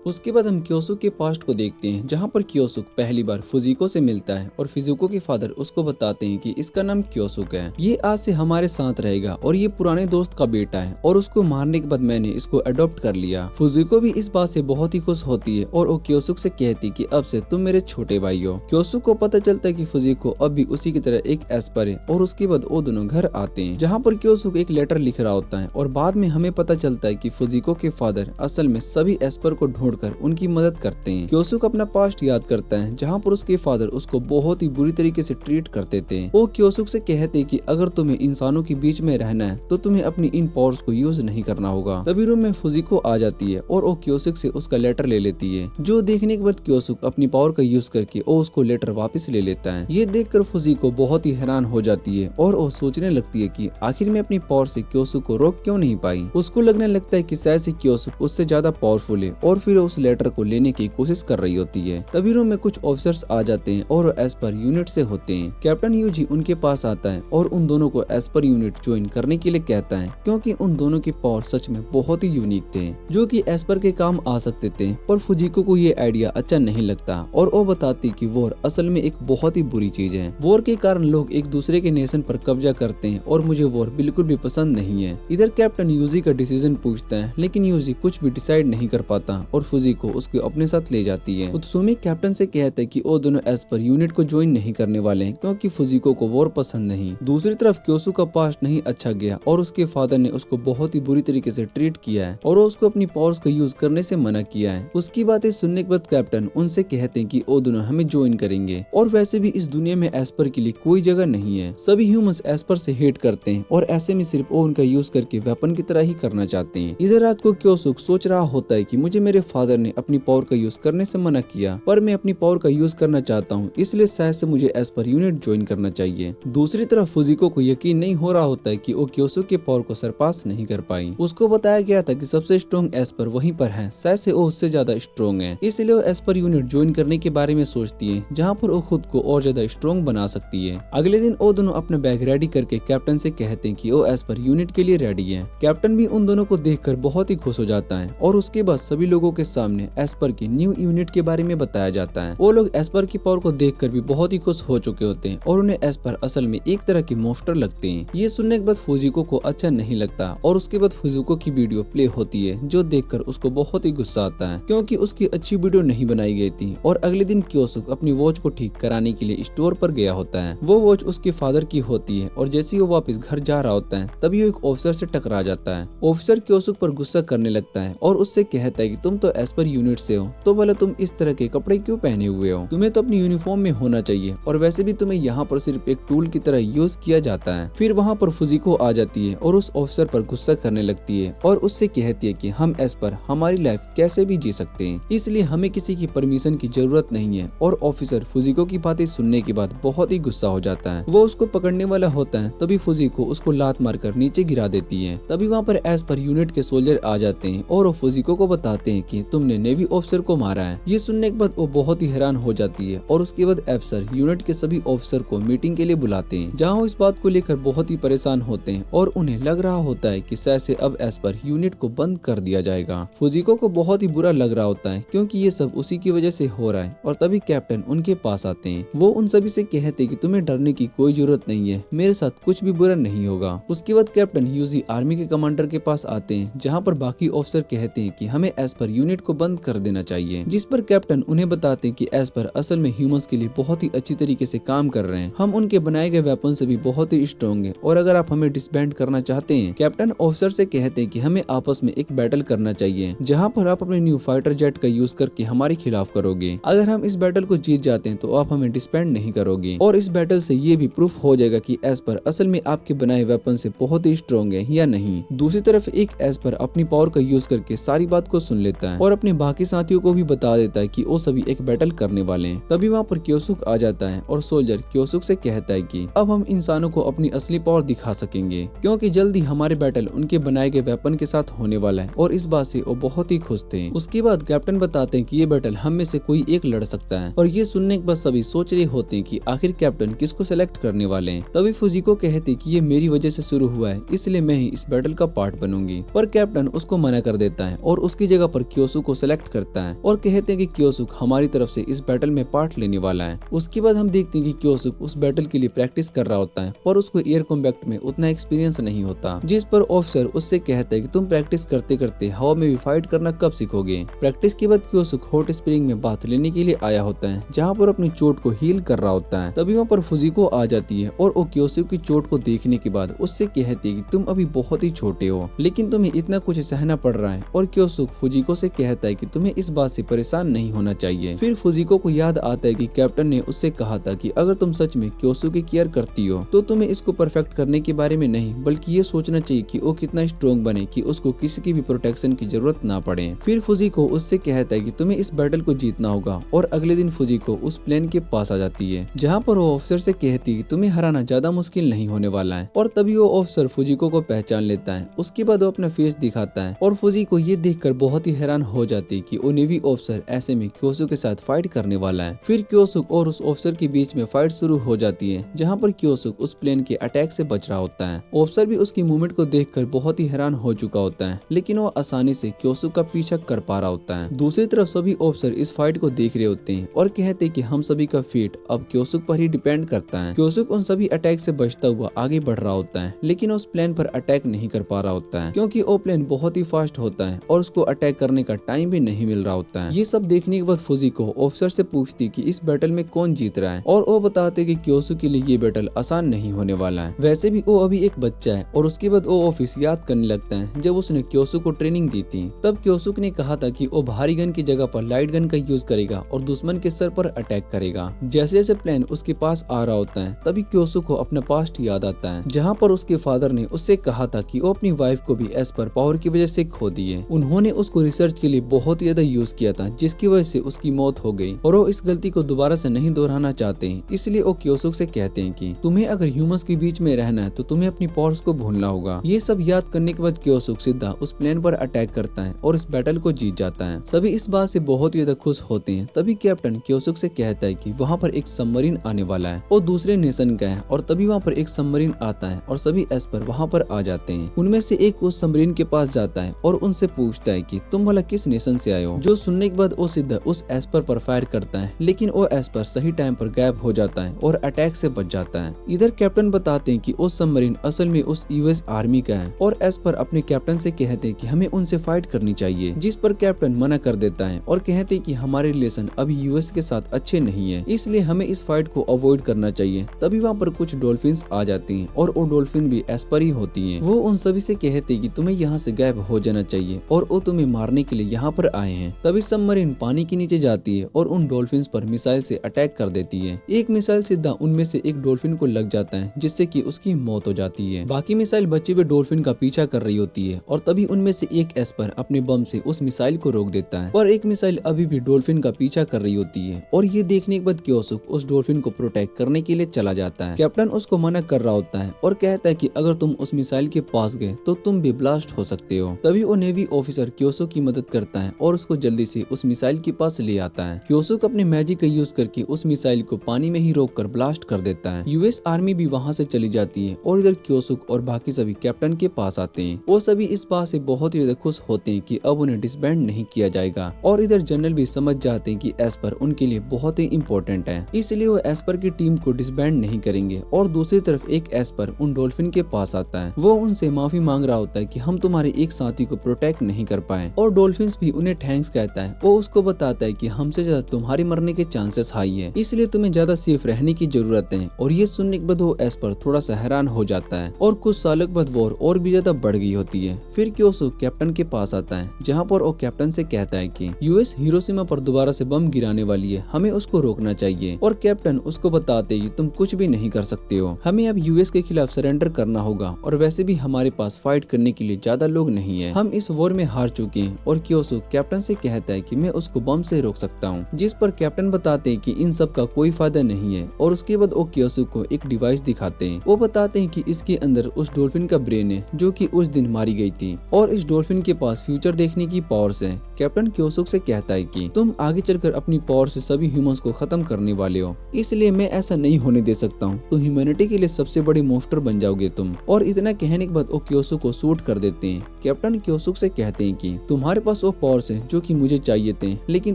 उसके बाद हम क्योसुक के पास्ट को देखते हैं जहाँ पर क्योसुक पहली बार फुजिको से मिलता है और फिजुको के फादर उसको बताते हैं कि इसका नाम क्योसुक है, ये आज से हमारे साथ रहेगा और ये पुराने दोस्त का बेटा है और उसको मारने के बाद मैंने इसको अडॉप्ट कर लिया। फुजिको भी इस बात से बहुत ही खुश होती है और वो क्योसुक से कहती कि अब से तुम मेरे छोटे भाई हो। क्योसुक को पता चलता है कि फुजिको अब भी उसी की तरह एक एस्पर है और उसके बाद वो दोनों घर आते हैं जहाँ पर क्योसुक एक लेटर लिख रहा होता है और बाद में हमें पता चलता है कि फुजिको के फादर असल में सभी एस्पर को ढूंढकर उनकी मदद करते हैं। क्योसुक अपना पास्ट याद करता है जहाँ पर उसके फादर उसको बहुत ही बुरी तरीके से ट्रीट करते थे। वो क्योसुक से कहते कि अगर तुम्हें इंसानों के बीच में रहना है तो तुम्हें अपनी इन पावर्स को यूज नहीं करना होगा। तभी रूम में फुजिको आ जाती है और वो क्योसुक से उसका लेटर ले लेती है, जो देखने के बाद क्योसुक अपनी पावर का यूज करके वो उसको लेटर वापस ले लेता है। ये देखकर फुजिको बहुत ही हैरान हो जाती है और वो सोचने लगती है कि आखिर में अपनी पावर से क्योसुक को रोक क्यों नहीं पाई। उसको लगने लगता है कि शायद से क्योसुक उससे ज्यादा पावरफुल है और फिर उस लेटर को लेने की कोशिश कर रही होती है। तभी रूम में कुछ ऑफिसर्स आ जाते हैं और एस्पर यूनिट से होते हैं। कैप्टन यूजी उनके पास आता है और उन दोनों को एस्पर यूनिट ज्वाइन करने के लिए कहता है क्योंकि उन दोनों के पावर सच में बहुत ही यूनिक थे जो कि एस्पर के काम आ सकते थे। पर फुजिको को ये आइडिया अच्छा नहीं लगता और वो बताती कि वॉर असल में एक बहुत ही बुरी चीज है। वॉर के कारण लोग एक दूसरे के नेशन पर कब्जा करते हैं और मुझे वॉर बिल्कुल भी पसंद नहीं है। इधर कैप्टन यूजी का डिसीजन पूछता है लेकिन यूजी कुछ भी डिसाइड नहीं कर पाता और फुजिको उसके अपने साथ ले जाती है। उत्सुमी कैप्टन से कहता है कि वो दोनों एस्पर यूनिट को ज्वाइन नहीं करने वाले हैं क्योंकि फुजिको को वॉर पसंद नहीं। दूसरी तरफ क्योसुक का पास्ट नहीं अच्छा गया और उसके फादर ने उसको बहुत ही बुरी तरीके से ट्रीट किया है और वो उसको अपनी पावर्स का यूज करने से मना किया है। उसकी बातें सुनने के बाद कैप्टन उनसे कहते हैं कि वो दोनों हमें ज्वाइन करेंगे और वैसे भी इस दुनिया में एस्पर के लिए कोई जगह नहीं है। सभी ह्यूमंस एस्पर से हेट करते हैं और ऐसे में सिर्फ वो उनका यूज करके वेपन की तरह ही करना चाहते हैं। इधर रात को क्योसुक सोच रहा होता है कि मुझे मेरे फादर ने अपनी पावर का यूज करने से मना किया पर मैं अपनी पावर का यूज करना चाहता हूँ, इसलिए शायद से मुझे एस्पर यूनिट ज्वाइन करना चाहिए। दूसरी तरफ फुजिको को यकीन नहीं हो रहा होता है कि वो क्योसुक के पावर को सरपास नहीं कर पाई। उसको बताया गया था कि सबसे स्ट्रॉन्ग एस्पर वहीं पर है, शायद से वो उससे ज्यादा स्ट्रॉन्ग है, इसलिए वो एस्पर यूनिट ज्वाइन करने के बारे में सोचती है जहाँ पर वो खुद को और ज्यादा स्ट्रॉन्ग बना सकती है। अगले दिन वो दोनों अपना बैग रेडी करके कैप्टन से कहते हैं कि वो एस्पर यूनिट के लिए रेडी है। कैप्टन भी उन दोनों को देखकर बहुत ही खुश हो जाता है और उसके बाद सभी लोगों के सामने एस्पर की न्यू यूनिट के बारे में बताया जाता है। वो लोग एस्पर की पावर को देखकर भी बहुत ही खुश हो चुके होते हैं और उन्हें एस्पर असल में एक तरह के मोस्टर लगते हैं। ये सुनने के बाद फुजिको को अच्छा नहीं लगता और उसके बाद फुजिको की वीडियो प्ले होती है जो देखकर उसको बहुत ही गुस्सा आता है क्योंकि उसकी अच्छी वीडियो नहीं बनाई गई थी। और अगले दिन क्योसुक अपनी वॉच को ठीक कराने के लिए स्टोर पर गया होता है। वो वॉच उसके फादर की होती है और जैसे ही वो वापस घर जा रहा होता है तभी वो एक ऑफिसर से टकरा जाता है। ऑफिसर क्योसुक पर गुस्सा करने लगता है और उससे कहता है कि तुम तो एस्पर यूनिट से हो तो भला तुम इस तरह के कपड़े क्यों पहने हुए हो, तुम्हें तो अपनी यूनिफॉर्म में होना चाहिए और वैसे भी तुम्हें यहाँ पर सिर्फ एक टूल की तरह यूज किया जाता है। फिर वहाँ पर फुजिको आ जाती है और उस ऑफिसर पर गुस्सा करने लगती है और उससे कहती है कि हम एस्पर हमारी लाइफ कैसे भी जी सकते हैं, इसलिए हमें किसी की परमिशन की जरूरत नहीं है। और ऑफिसर फुजिको की बातें सुनने के बाद बहुत ही गुस्सा हो जाता है। वो उसको पकड़ने वाला होता है तभी फुजिको उसको लात मारकर नीचे गिरा देती है। तभी वहाँ पर एस्पर यूनिट के सोल्जर आ जाते हैं और वो फुजिको को बताते हैं कि तुमने नेवी ऑफिसर को मारा है। ये सुनने के बाद वो बहुत ही हैरान हो जाती है और उसके बाद अफसर यूनिट के सभी ऑफिसर को मीटिंग के लिए बुलाते हैं, जहाँ वो इस बात को लेकर बहुत ही परेशान होते हैं और उन्हें लग रहा होता है कि शायद से अब एस्पर यूनिट को बंद कर दिया जाएगा। फुजिको को बहुत ही बुरा लग रहा होता है क्योंकि ये सब उसी की वजह से हो रहा है और तभी कैप्टन उनके पास आते हैं। वो उन सभी से कहते हैं कि तुम्हें डरने की कोई जरूरत नहीं है, मेरे साथ कुछ भी बुरा नहीं होगा। उसके बाद कैप्टन यूजी आर्मी के कमांडर के पास आते हैं, जहाँ पर बाकी ऑफिसर कहते हैं कि हमें एस्पर यूनिट को बंद कर देना चाहिए, जिस पर कैप्टन उन्हें बताते हैं कि एस्पर असल में ह्यूमंस के लिए बहुत ही अच्छी तरीके से काम कर रहे हैं। हम उनके बनाए गए वेपन से भी बहुत ही स्ट्रॉन्ग है और अगर आप हमें डिसबैंड करना चाहते हैं, कैप्टन ऑफिसर से कहते हैं कि हमें आपस में एक बैटल करना चाहिए, जहाँ पर आप अपने न्यू फाइटर जेट का यूज करके हमारे खिलाफ करोगे। अगर हम इस बैटल को जीत जाते हैं तो आप हमें डिसबैंड नहीं करोगे और इस बैटल से ये भी प्रूफ हो जाएगा कि एस्पर असल में आपके बनाए वेपन से बहुत ही स्ट्रॉन्ग है या नहीं। दूसरी तरफ एक एस्पर अपनी पावर का यूज करके सारी बात को सुन लेता है और अपने बाकी साथियों को भी बता देता है कि वो सभी एक बैटल करने वाले हैं। तभी वहाँ पर क्योसुक आ जाता है और सोल्जर क्योसुक से कहता है कि अब हम इंसानों को अपनी असली पावर दिखा सकेंगे क्योंकि जल्दी हमारे बैटल उनके बनाए गए वेपन के साथ होने वाला है और इस बात से वो बहुत ही खुश थे। उसके बाद कैप्टन बताते हैं कि ये बैटल हम में से कोई एक लड़ सकता है और ये सुनने के बाद सभी सोच रहे होते हैं कि आखिर कैप्टन किसको सेलेक्ट करने वाले हैं। तभी फुजिको कहते कि ये मेरी वजह से शुरू हुआ है, इसलिए मैं ही इस बैटल का पार्ट बनूंगी, पर कैप्टन उसको मना कर देता है और उसकी जगह पर क्योसुक को सेलेक्ट करता है और कहते हैं कि क्योसुक हमारी तरफ से इस बैटल में पार्ट लेने वाला है। उसके बाद हम देखते हैं कि क्योसुक उस बैटल के लिए प्रैक्टिस कर रहा होता है पर उसको एयर कॉम्बैट में उतना एक्सपीरियंस नहीं होता, जिस पर ऑफिसर उससे कहता है कि तुम प्रैक्टिस करते करते हवा में भी फाइट करना कब सीखोगे। प्रैक्टिस के बाद क्योसुक हॉट स्प्रिंग में बाथ लेने के लिए आया होता है, जहाँ पर अपनी चोट को हील कर रहा होता है। तभी वहाँ पर फुजिको आ जाती है और वो क्योसुक की चोट को देखने के बाद उससे कहती है कि तुम अभी बहुत ही छोटे हो लेकिन तुम्हें इतना कुछ सहना पड़ रहा है और क्योसुक फुजिको से कहता है कि तुम्हें इस बात से परेशान नहीं होना चाहिए। फिर फुजिको को याद आता है कि कैप्टन ने उससे कहा था कि अगर तुम सच में क्योसुक की केयर करती हो तो तुम्हें इसको परफेक्ट करने के बारे में नहीं बल्कि ये सोचना चाहिए कि वो कितना स्ट्रॉन्ग बने कि उसको किसी की भी प्रोटेक्शन की जरूरत ना पड़े। फिर फुजिको उससे कहता है कि तुम्हें इस बैटल को जीतना होगा और अगले दिन फुजिको उस प्लेन के पास आ जाती है, जहाँ पर वो ऑफिसर से कहती है तुम्हें हराना ज्यादा मुश्किल नहीं होने वाला है और तभी वो ऑफिसर फुजिको को पहचान लेता है। उसके बाद वो अपना फेस दिखाता है और फुजिको ये देखकर बहुत ही हैरान हो जाती है कि वो नेवी ऑफिसर ऐसे में क्योसुक के साथ फाइट करने वाला है। फिर क्योसुक और उस ऑफिसर के बीच में फाइट शुरू हो जाती है, जहाँ पर क्योसुक उस प्लेन के अटैक से बच रहा होता है। ऑफिसर भी उसकी मूवमेंट को देखकर बहुत ही हैरान हो चुका होता है, लेकिन वो आसानी से क्योसुक का पीछा कर पा रहा होता है। दूसरी तरफ सभी ऑफिसर इस फाइट को देख रहे होते हैं और कहते हैं कि हम सभी का फेट अब क्योसुक पर ही डिपेंड करता है। क्योसुक उन सभी अटैक से बचता हुआ आगे बढ़ रहा होता है, लेकिन उस प्लेन पर अटैक नहीं कर पा रहा होता है क्योंकि वो प्लेन बहुत ही फास्ट होता है और उसको अटैक करने का टाइम भी नहीं मिल रहा होता है। ये सब देखने के बाद फुजिको ऑफिसर से पूछती कि इस बैटल में कौन जीत रहा है और वो बताते कि क्योसुक के लिए ये बैटल आसान नहीं होने वाला है। वैसे भी वो अभी एक बच्चा है। और उसके बाद वो ऑफिस याद करने लगता है जब उसने क्योसुक को ट्रेनिंग दी थी। तब क्योसुक ने कहा था कि वो भारी गन की जगह पर लाइट गन का यूज करेगा और दुश्मन के सर पर अटैक करेगा। जैसे जैसे प्लेन उसके पास आ रहा होता है तभी क्योसुक को अपना पास्ट याद आता है, जहाँ पर उसके फादर ने उससे कहा था कि वो अपनी वाइफ को भी एस्पर पावर की वजह से खो दिए। उन्होंने उसको रिसर्च के लिए बहुत ज्यादा यूज किया था, जिसकी वजह से उसकी मौत हो गई और वो इस गलती को दोबारा से नहीं दोहराना चाहते हैं। इसलिए वो क्योसुक से कहते हैं कि तुम्हें अगर ह्यूमंस के बीच में रहना है तो तुम्हें अपनी पावर्स को भूलना होगा। ये सब याद करने के बाद क्योसुक सीधा उस प्लेन पर अटैक करता है और इस बैटल को जीत जाता है। सभी इस बात से बहुत ज्यादा खुश होते हैं। तभी कैप्टन क्योसुक से कहता है कि वहाँ पर एक सबमरीन आने वाला है और दूसरे नेशन का है और तभी वहाँ पर एक सबमरीन आता है और सभी एस्पर वहाँ पर आ जाते हैं। उनमें से एक उस सबमरीन के पास जाता है और उनसे पूछता है कि तुम भला किस नेशन से आए हो। जो सुनने के बाद वो सीधा उस एस्पर पर फायर करता है, लेकिन वो एस्पर सही टाइम पर गायब हो जाता है और अटैक से बच जाता है। इधर कैप्टन बताते हैं कि वो सबमरीन असल में उस यूएस आर्मी का है और एस्पर अपने कैप्टन से कहते हैं कि हमें उनसे फाइट करनी चाहिए, जिस पर कैप्टन मना कर देता है और कहते हैं कि हमारे रिलेशन अभी यूएस के साथ अच्छे नहीं है, इसलिए हमें इस फाइट को अवॉइड करना चाहिए। तभी वहाँ पर कुछ डॉल्फिन्स आ जाती हैं और वो डॉल्फिन भी एस्पर ही होती हैं। वो उन सभी से कहते हैं कि तुम्हें यहाँ से गायब हो जाना चाहिए और वो तुम्हें मारने के लिए यहाँ पर आए हैं। तभी सबमरीन पानी के नीचे जाती है और उन डॉल्फिन्स पर मिसाइल से अटैक कर देती है। एक मिसाइल सीधा उनमें से एक डॉल्फिन को लग जाता है, जिससे कि उसकी मौत हो जाती है। बाकी मिसाइल बचे हुए डॉल्फिन का पीछा कर रही होती है और तभी उनमें से एक एस्पर अपने बम से उस मिसाइल को रोक देता है और एक मिसाइल अभी भी डॉल्फिन का पीछा कर रही होती है। और ये देखने के बाद क्योसुक उस डॉल्फिन को प्रोटेक्ट करने के लिए चला जाता है। कैप्टन उसको मना कर रहा होता है और कहता है कि अगर तुम उस मिसाइल के पास गए तो तुम भी ब्लास्ट हो सकते हो। तभी वो नेवी ऑफिसर क्योसुक की मदद करता है और उसको जल्दी से उस मिसाइल के पास ले आता है। क्योसुक अपने मैजिक का यूज करके उस मिसाइल को पानी में ही रोककर ब्लास्ट कर देता है। यूएस आर्मी भी वहां से चली जाती है और इधर क्योसुक और बाकी सभी कैप्टन के पास आते हैं। वो सभी इस बात से बहुत ही ज्यादा खुश होते हैं कि अब उन्हें डिसबैंड नहीं किया जाएगा और इधर जनरल भी समझ जाते हैं कि एस्पर उनके लिए बहुत ही इम्पोर्टेंट है, इसलिए वो एस्पर की टीम को डिसबैंड नहीं करेंगे। और दूसरी तरफ एक एस्पर उन डॉल्फिन के पास आता है। वो उनसे माफी मांग रहा होता है कि हम तुम्हारे एक साथी को प्रोटेक्ट नहीं कर पाए और डॉल्फिन्स भी उन्हें थैंक्स कहता है। वो उसको बताता है कि हमसे ज्यादा तुम्हारे मरने के चांसेस हाई है, इसलिए तुम्हें ज्यादा सेफ रहने की जरूरत है। और ये सुनने के बाद वो एस्पर थोड़ा सा हैरान हो जाता है और कुछ सालों के बाद वॉर और भी ज्यादा बढ़ गई होती है। फिर क्योसुक कैप्टन के पास आता है, जहाँ पर वो कैप्टन से कहता है कि यूएस हिरोशिमा पर दोबारा से बम गिराने वाली है, हमें उसको रोकना चाहिए। और कैप्टन उसको बताते हैं कि तुम कुछ भी नहीं कर सकते हो, हमें अब यूएस के खिलाफ सरेंडर करना होगा और वैसे भी हमारे पास फाइट करने के लिए ज्यादा लोग नहीं है, हम इस वॉर में हार चुके हैं। और क्योसुक कैप्टन से कहता है कि मैं उसको बम से रोक सकता हूँ, जिस पर कैप्टन बताते हैं कि इन सब का कोई फायदा नहीं है। और उसके बाद वो क्योसुक को एक डिवाइस दिखाते हैं। वो बताते हैं कि इसके अंदर उस डॉल्फिन का ब्रेन है जो कि उस दिन मारी गई थी और इस डॉल्फिन के पास फ्यूचर देखने की पावर्स है। कैप्टन क्योसुक से कहता है कि तुम आगे चलकर अपनी पावर से सभी ह्यूमंस को खत्म करने वाले हो, इसलिए मैं ऐसा नहीं होने दे सकता हूँ। तो ह्यूमैनिटी के लिए सबसे बड़ी मॉन्स्टर बन जाओगे तुम। और इतना कहने के बाद वो क्योसुक को शूट कर देते हैं। कैप्टन क्योसुक से कहते हैं कि तुम्हारे पास वो पावर्स है जो कि मुझे चाहिए थे, लेकिन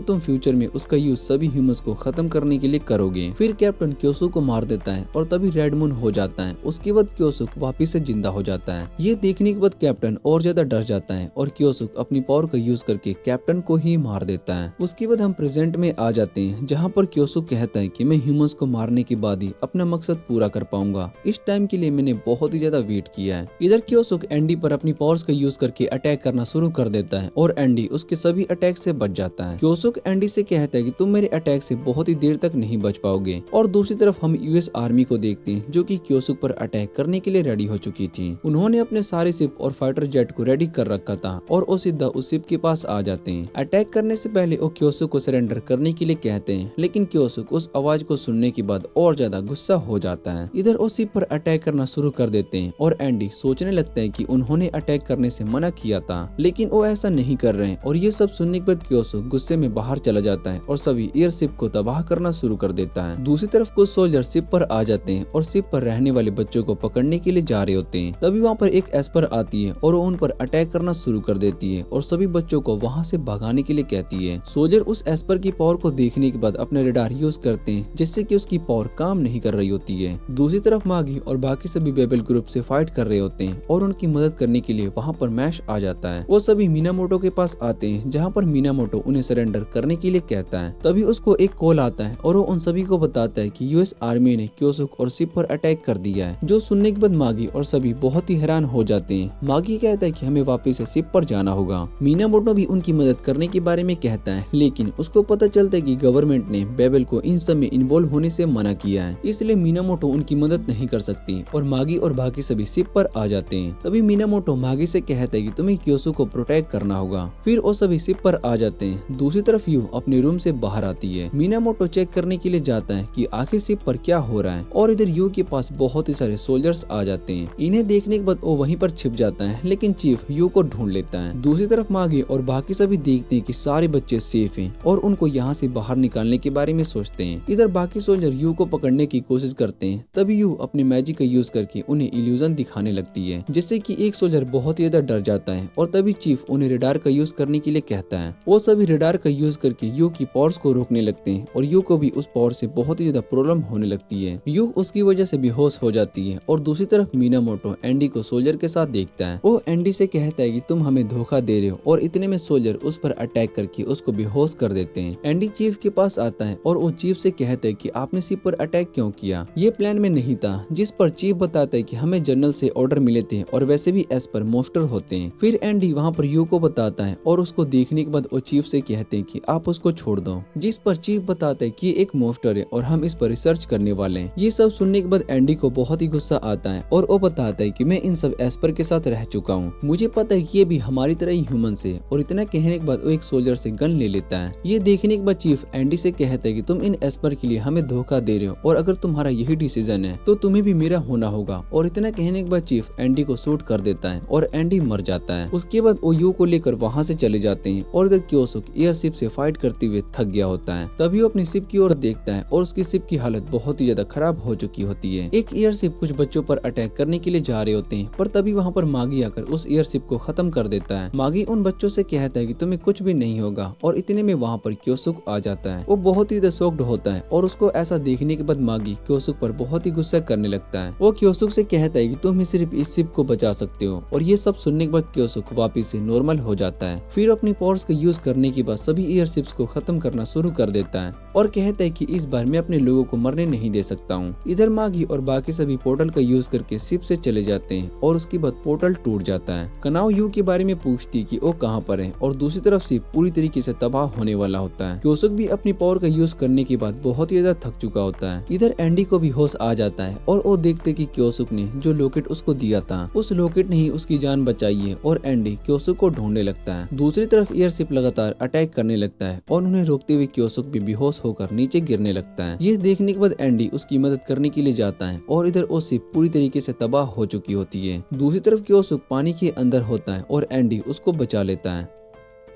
तुम फ्यूचर में उसका यूज सभी ह्यूमंस को खत्म करने के लिए करोगे। फिर कैप्टन क्योसुक को मार देता है और तभी रेड मून हो जाता है। उसके बाद क्योसुक वापिस से जिंदा हो जाता है। ये देखने के बाद कैप्टन और ज्यादा डर जाता है और क्योसुक अपनी पावर का यूज करके कैप्टन को ही मार देता है। उसके बाद हम प्रेजेंट में आ जाते हैं, जहाँ पर क्योसुक कहता है कि मैं ह्यूमंस को मारने के बाद ही अपना मकसद पूरा कर पाऊंगा। इस टाइम के लिए मैंने बहुत ही ज्यादा वेट किया है। इधर क्योसुक एंडी पर अपनी पावर्स का यूज करके अटैक करना शुरू कर देता है और एंडी उसके सभी अटैक से बच जाता है। क्योसुक एंडी से कहता है कि तुम मेरे अटैक से बहुत ही देर तक नहीं बच पाओगे। और दूसरी तरफ हम यूएस आर्मी को देखते हैं, जो कि क्योसुक पर अटैक करने के लिए रेडी हो चुकी थी। उन्होंने अपने सारे शिप और फाइटर जेट को रेडी कर रखा था और वो सीधा उस शिप के पास आ जाते हैं। अटैक करने से पहले वो क्योसुक को सरेंडर करने के लिए कहते हैं, लेकिन क्योसुक उस आवाज को सुनने के बाद और ज्यादा गुस्सा हो जाता है। इधर उस शिप पर अटैक करना शुरू कर देते हैं और एंडी सोचने लगता है कि उन्होंने अटैक करने से मना किया था, लेकिन वो ऐसा नहीं कर रहे हैं। और ये सब सुनने के बाद क्योसुक गुस्से में बाहर चला जाता है और सभी एयरशिप को तबाह करना शुरू कर देता है। दूसरी तरफ कुछ सोल्जर शिप पर आ जाते हैं और शिप पर रहने वाले बच्चों को पकड़ने के लिए जा रहे होते हैं। तभी वहाँ पर एक एस्पर आती है और वो उन पर अटैक करना शुरू कर देती है और सभी बच्चों को वहाँ से भगाने के लिए कहती है। सोल्जर उस एस्पर की पावर को देखने के बाद अपने रडार यूज करते हैं, जिससे कि उसकी पावर काम नहीं कर रही होती है। दूसरी तरफ मागी और बाकी सभी बेबल ग्रुप से फाइट कर रहे होते हैं और उनकी मदद करने के लिए वहाँ पर मैश आ जाता है। वो सभी मीनामोटो के पास आते हैं, जहाँ पर मीनामोटो उन्हें सरेंडर करने के लिए कहता है। तभी उसको एक कॉल आता है और वो उन सभी को बताता है कि यूएस आर्मी ने क्योसुक और शिप पर अटैक कर दिया है। जो सुनने के बाद मागी और सभी बहुत ही हैरान हो जाते हैं। मागी कहता है कि हमें वापस से शिप पर जाना होगा। मीनामोटो भी उनकी मदद करने के बारे में कहता है, लेकिन उसको पता चलता है कि गवर्नमेंट ने बेबल को इन सब में इन्वॉल्व होने से मना किया है, इसलिए मीनामोटो उनकी मदद नहीं कर सकती और मागी और बाकी सभी शिप पर आ जाते हैं। तभी मीनामोटो मागी से कहता है कि तुम्हें क्योसुक को प्रोटेक्ट करना होगा। फिर वो सभी शिप पर आ जाते हैं। दूसरी तरफ यू अपने रूम से बाहर आती है। मीनामोटो चेक करने के लिए जाता है कि आखिर शिप पर क्या हो रहा है और इधर यू के पास बहुत ही सारे सोल्जर्स आ जाते हैं। इन्हें देखने के बाद वो वहीं पर छिप जाता है, लेकिन चीफ यू को ढूंढ लेता है। दूसरी तरफ मागी और बाकी सभी देखते हैं कि सारे बच्चे सेफ हैं और उनको यहाँ से बाहर निकालने के बारे में सोचते हैं। इधर बाकी सोल्जर यू को पकड़ने की कोशिश करते हैं। तभी यू अपने मैजिक का यूज करके उन्हें इल्यूजन दिखाने लगती है, जिससे कि एक सोल्जर बहुत ही ज्यादा डर जाता है और तभी चीफ उन्हें रेडार का यूज करने के लिए कहता है। वो सभी रेडार का यूज करके यू की पावर्स को रोकने लगते हैं और यू को भी उस पावर से बहुत ही ज्यादा प्रॉब्लम होने लगती है। यू उसकी वजह से बेहोश हो जाती है और दूसरी तरफ मीनामोटो एंडी को सोल्जर के साथ देखता है। वो एंडी से कहता है कि तुम हमें धोखा दे रहे हो और इतने में सोल्जर उस पर अटैक करके उसको बेहोश कर देते हैं। एंडी चीफ के पास आता है और वो चीफ से कहता है कि आपने शिप पर अटैक क्यों किया, ये प्लान में नहीं था। जिस पर चीफ बताता है कि हमें जनरल से ऑर्डर मिले थे और वैसे भी एस पर मोस्टर होते हैं। फिर एंडी वहाँ पर यू को बताता है और उसको देखने के बाद वो चीफ से कहते हैं कि आप उसको छोड़ दो। जिस पर चीफ बताता है कि एक मोस्टर है और हम इस पर रिसर्च करने वाले हैं। ये सब सुनने के बाद एंडी को बहुत ही गुस्सा आता है और वो बताता है कि मैं इन सब एस्पर के साथ रह चुका हूँ, मुझे पता है कि ये भी हमारी तरह ही ह्यूमन है। और इतना कहने के बाद वो एक सोल्जर से गन ले लेता है। ये देखने के बाद चीफ एंडी से कहता है कि तुम इन एस्पर के लिए हमें धोखा दे रहे हो और अगर तुम्हारा यही डिसीजन है तो तुम्हें भी मेरा होना होगा। और इतना कहने के बाद चीफ एंडी को शूट कर देता है और एंडी मर जाता है। उसके बाद वो यू को लेकर वहाँ से चले जाते हैं और इधर क्योसुक एयरशिप से फाइट करते हुए थक गया होता है। तभी वो अपनी शिप की ओर देखता है और उसकी शिप की हालत बहुत ही ज्यादा खराब हो चुकी होती है। एक एयरशिप कुछ बच्चों पर अटैक करने के लिए जा रहे होते हैं, पर तभी वहाँ पर मागी आकर उस एयरशिप को खत्म कर देता है। मागी उन बच्चों से कहता है कि तुम्हें कुछ भी नहीं होगा और इतने में वहाँ पर क्योसुक आ जाता है। वो बहुत ही शॉक्ड होता है और उसको ऐसा देखने के बाद मागी क्योसुक पर बहुत ही गुस्सा करने लगता है। वो क्योसुक से कहता है कि तुम ही सिर्फ इस शिप को बचा सकते हो और ये सब सुनने के बाद क्योसुक वापिस से नॉर्मल हो जाता है। फिर अपनी पावर्स का यूज करने के बाद सभी एयरशिप्स को खत्म करना शुरू कर देता है और कहता है कि इस बार मैं अपने लोगों को मरने नहीं दे सकता हूँ। इधर मागी और बाकी सभी पोर्टल का यूज करके शिप से चले जाते हैं और उसके बाद पोर्टल टूट जाता है। कनाओ यू के बारे में पूछती है कि वो कहाँ पर है और दूसरी तरफ शिप पूरी तरीके से तबाह होने वाला होता है। क्योसुक भी अपनी पावर का यूज करने के बाद बहुत ही ज्यादा थक चुका होता है। इधर एंडी को भी होश आ जाता है और वो देखते कि क्योसुक ने जो लॉकेट उसको दिया था उस लॉकेट ने ही उसकी जान बचाई है और एंडी क्योसुक को ढूंढने लगता है। दूसरी तरफ एयरशिप लगातार अटैक करने लगता है और उन्हें रोकते हुए क्योसुक भी बेहोश होकर नीचे गिरने लगता है। ये देखने के बाद एंडी उसकी मदद करने के लिए जाता है और इधर वो शिप पूरी तरीके से तबाह हो चुकी होती है। दूसरी तरफ क्योसुक पानी के अंदर होता है और एंडी उसको बचा लेता है।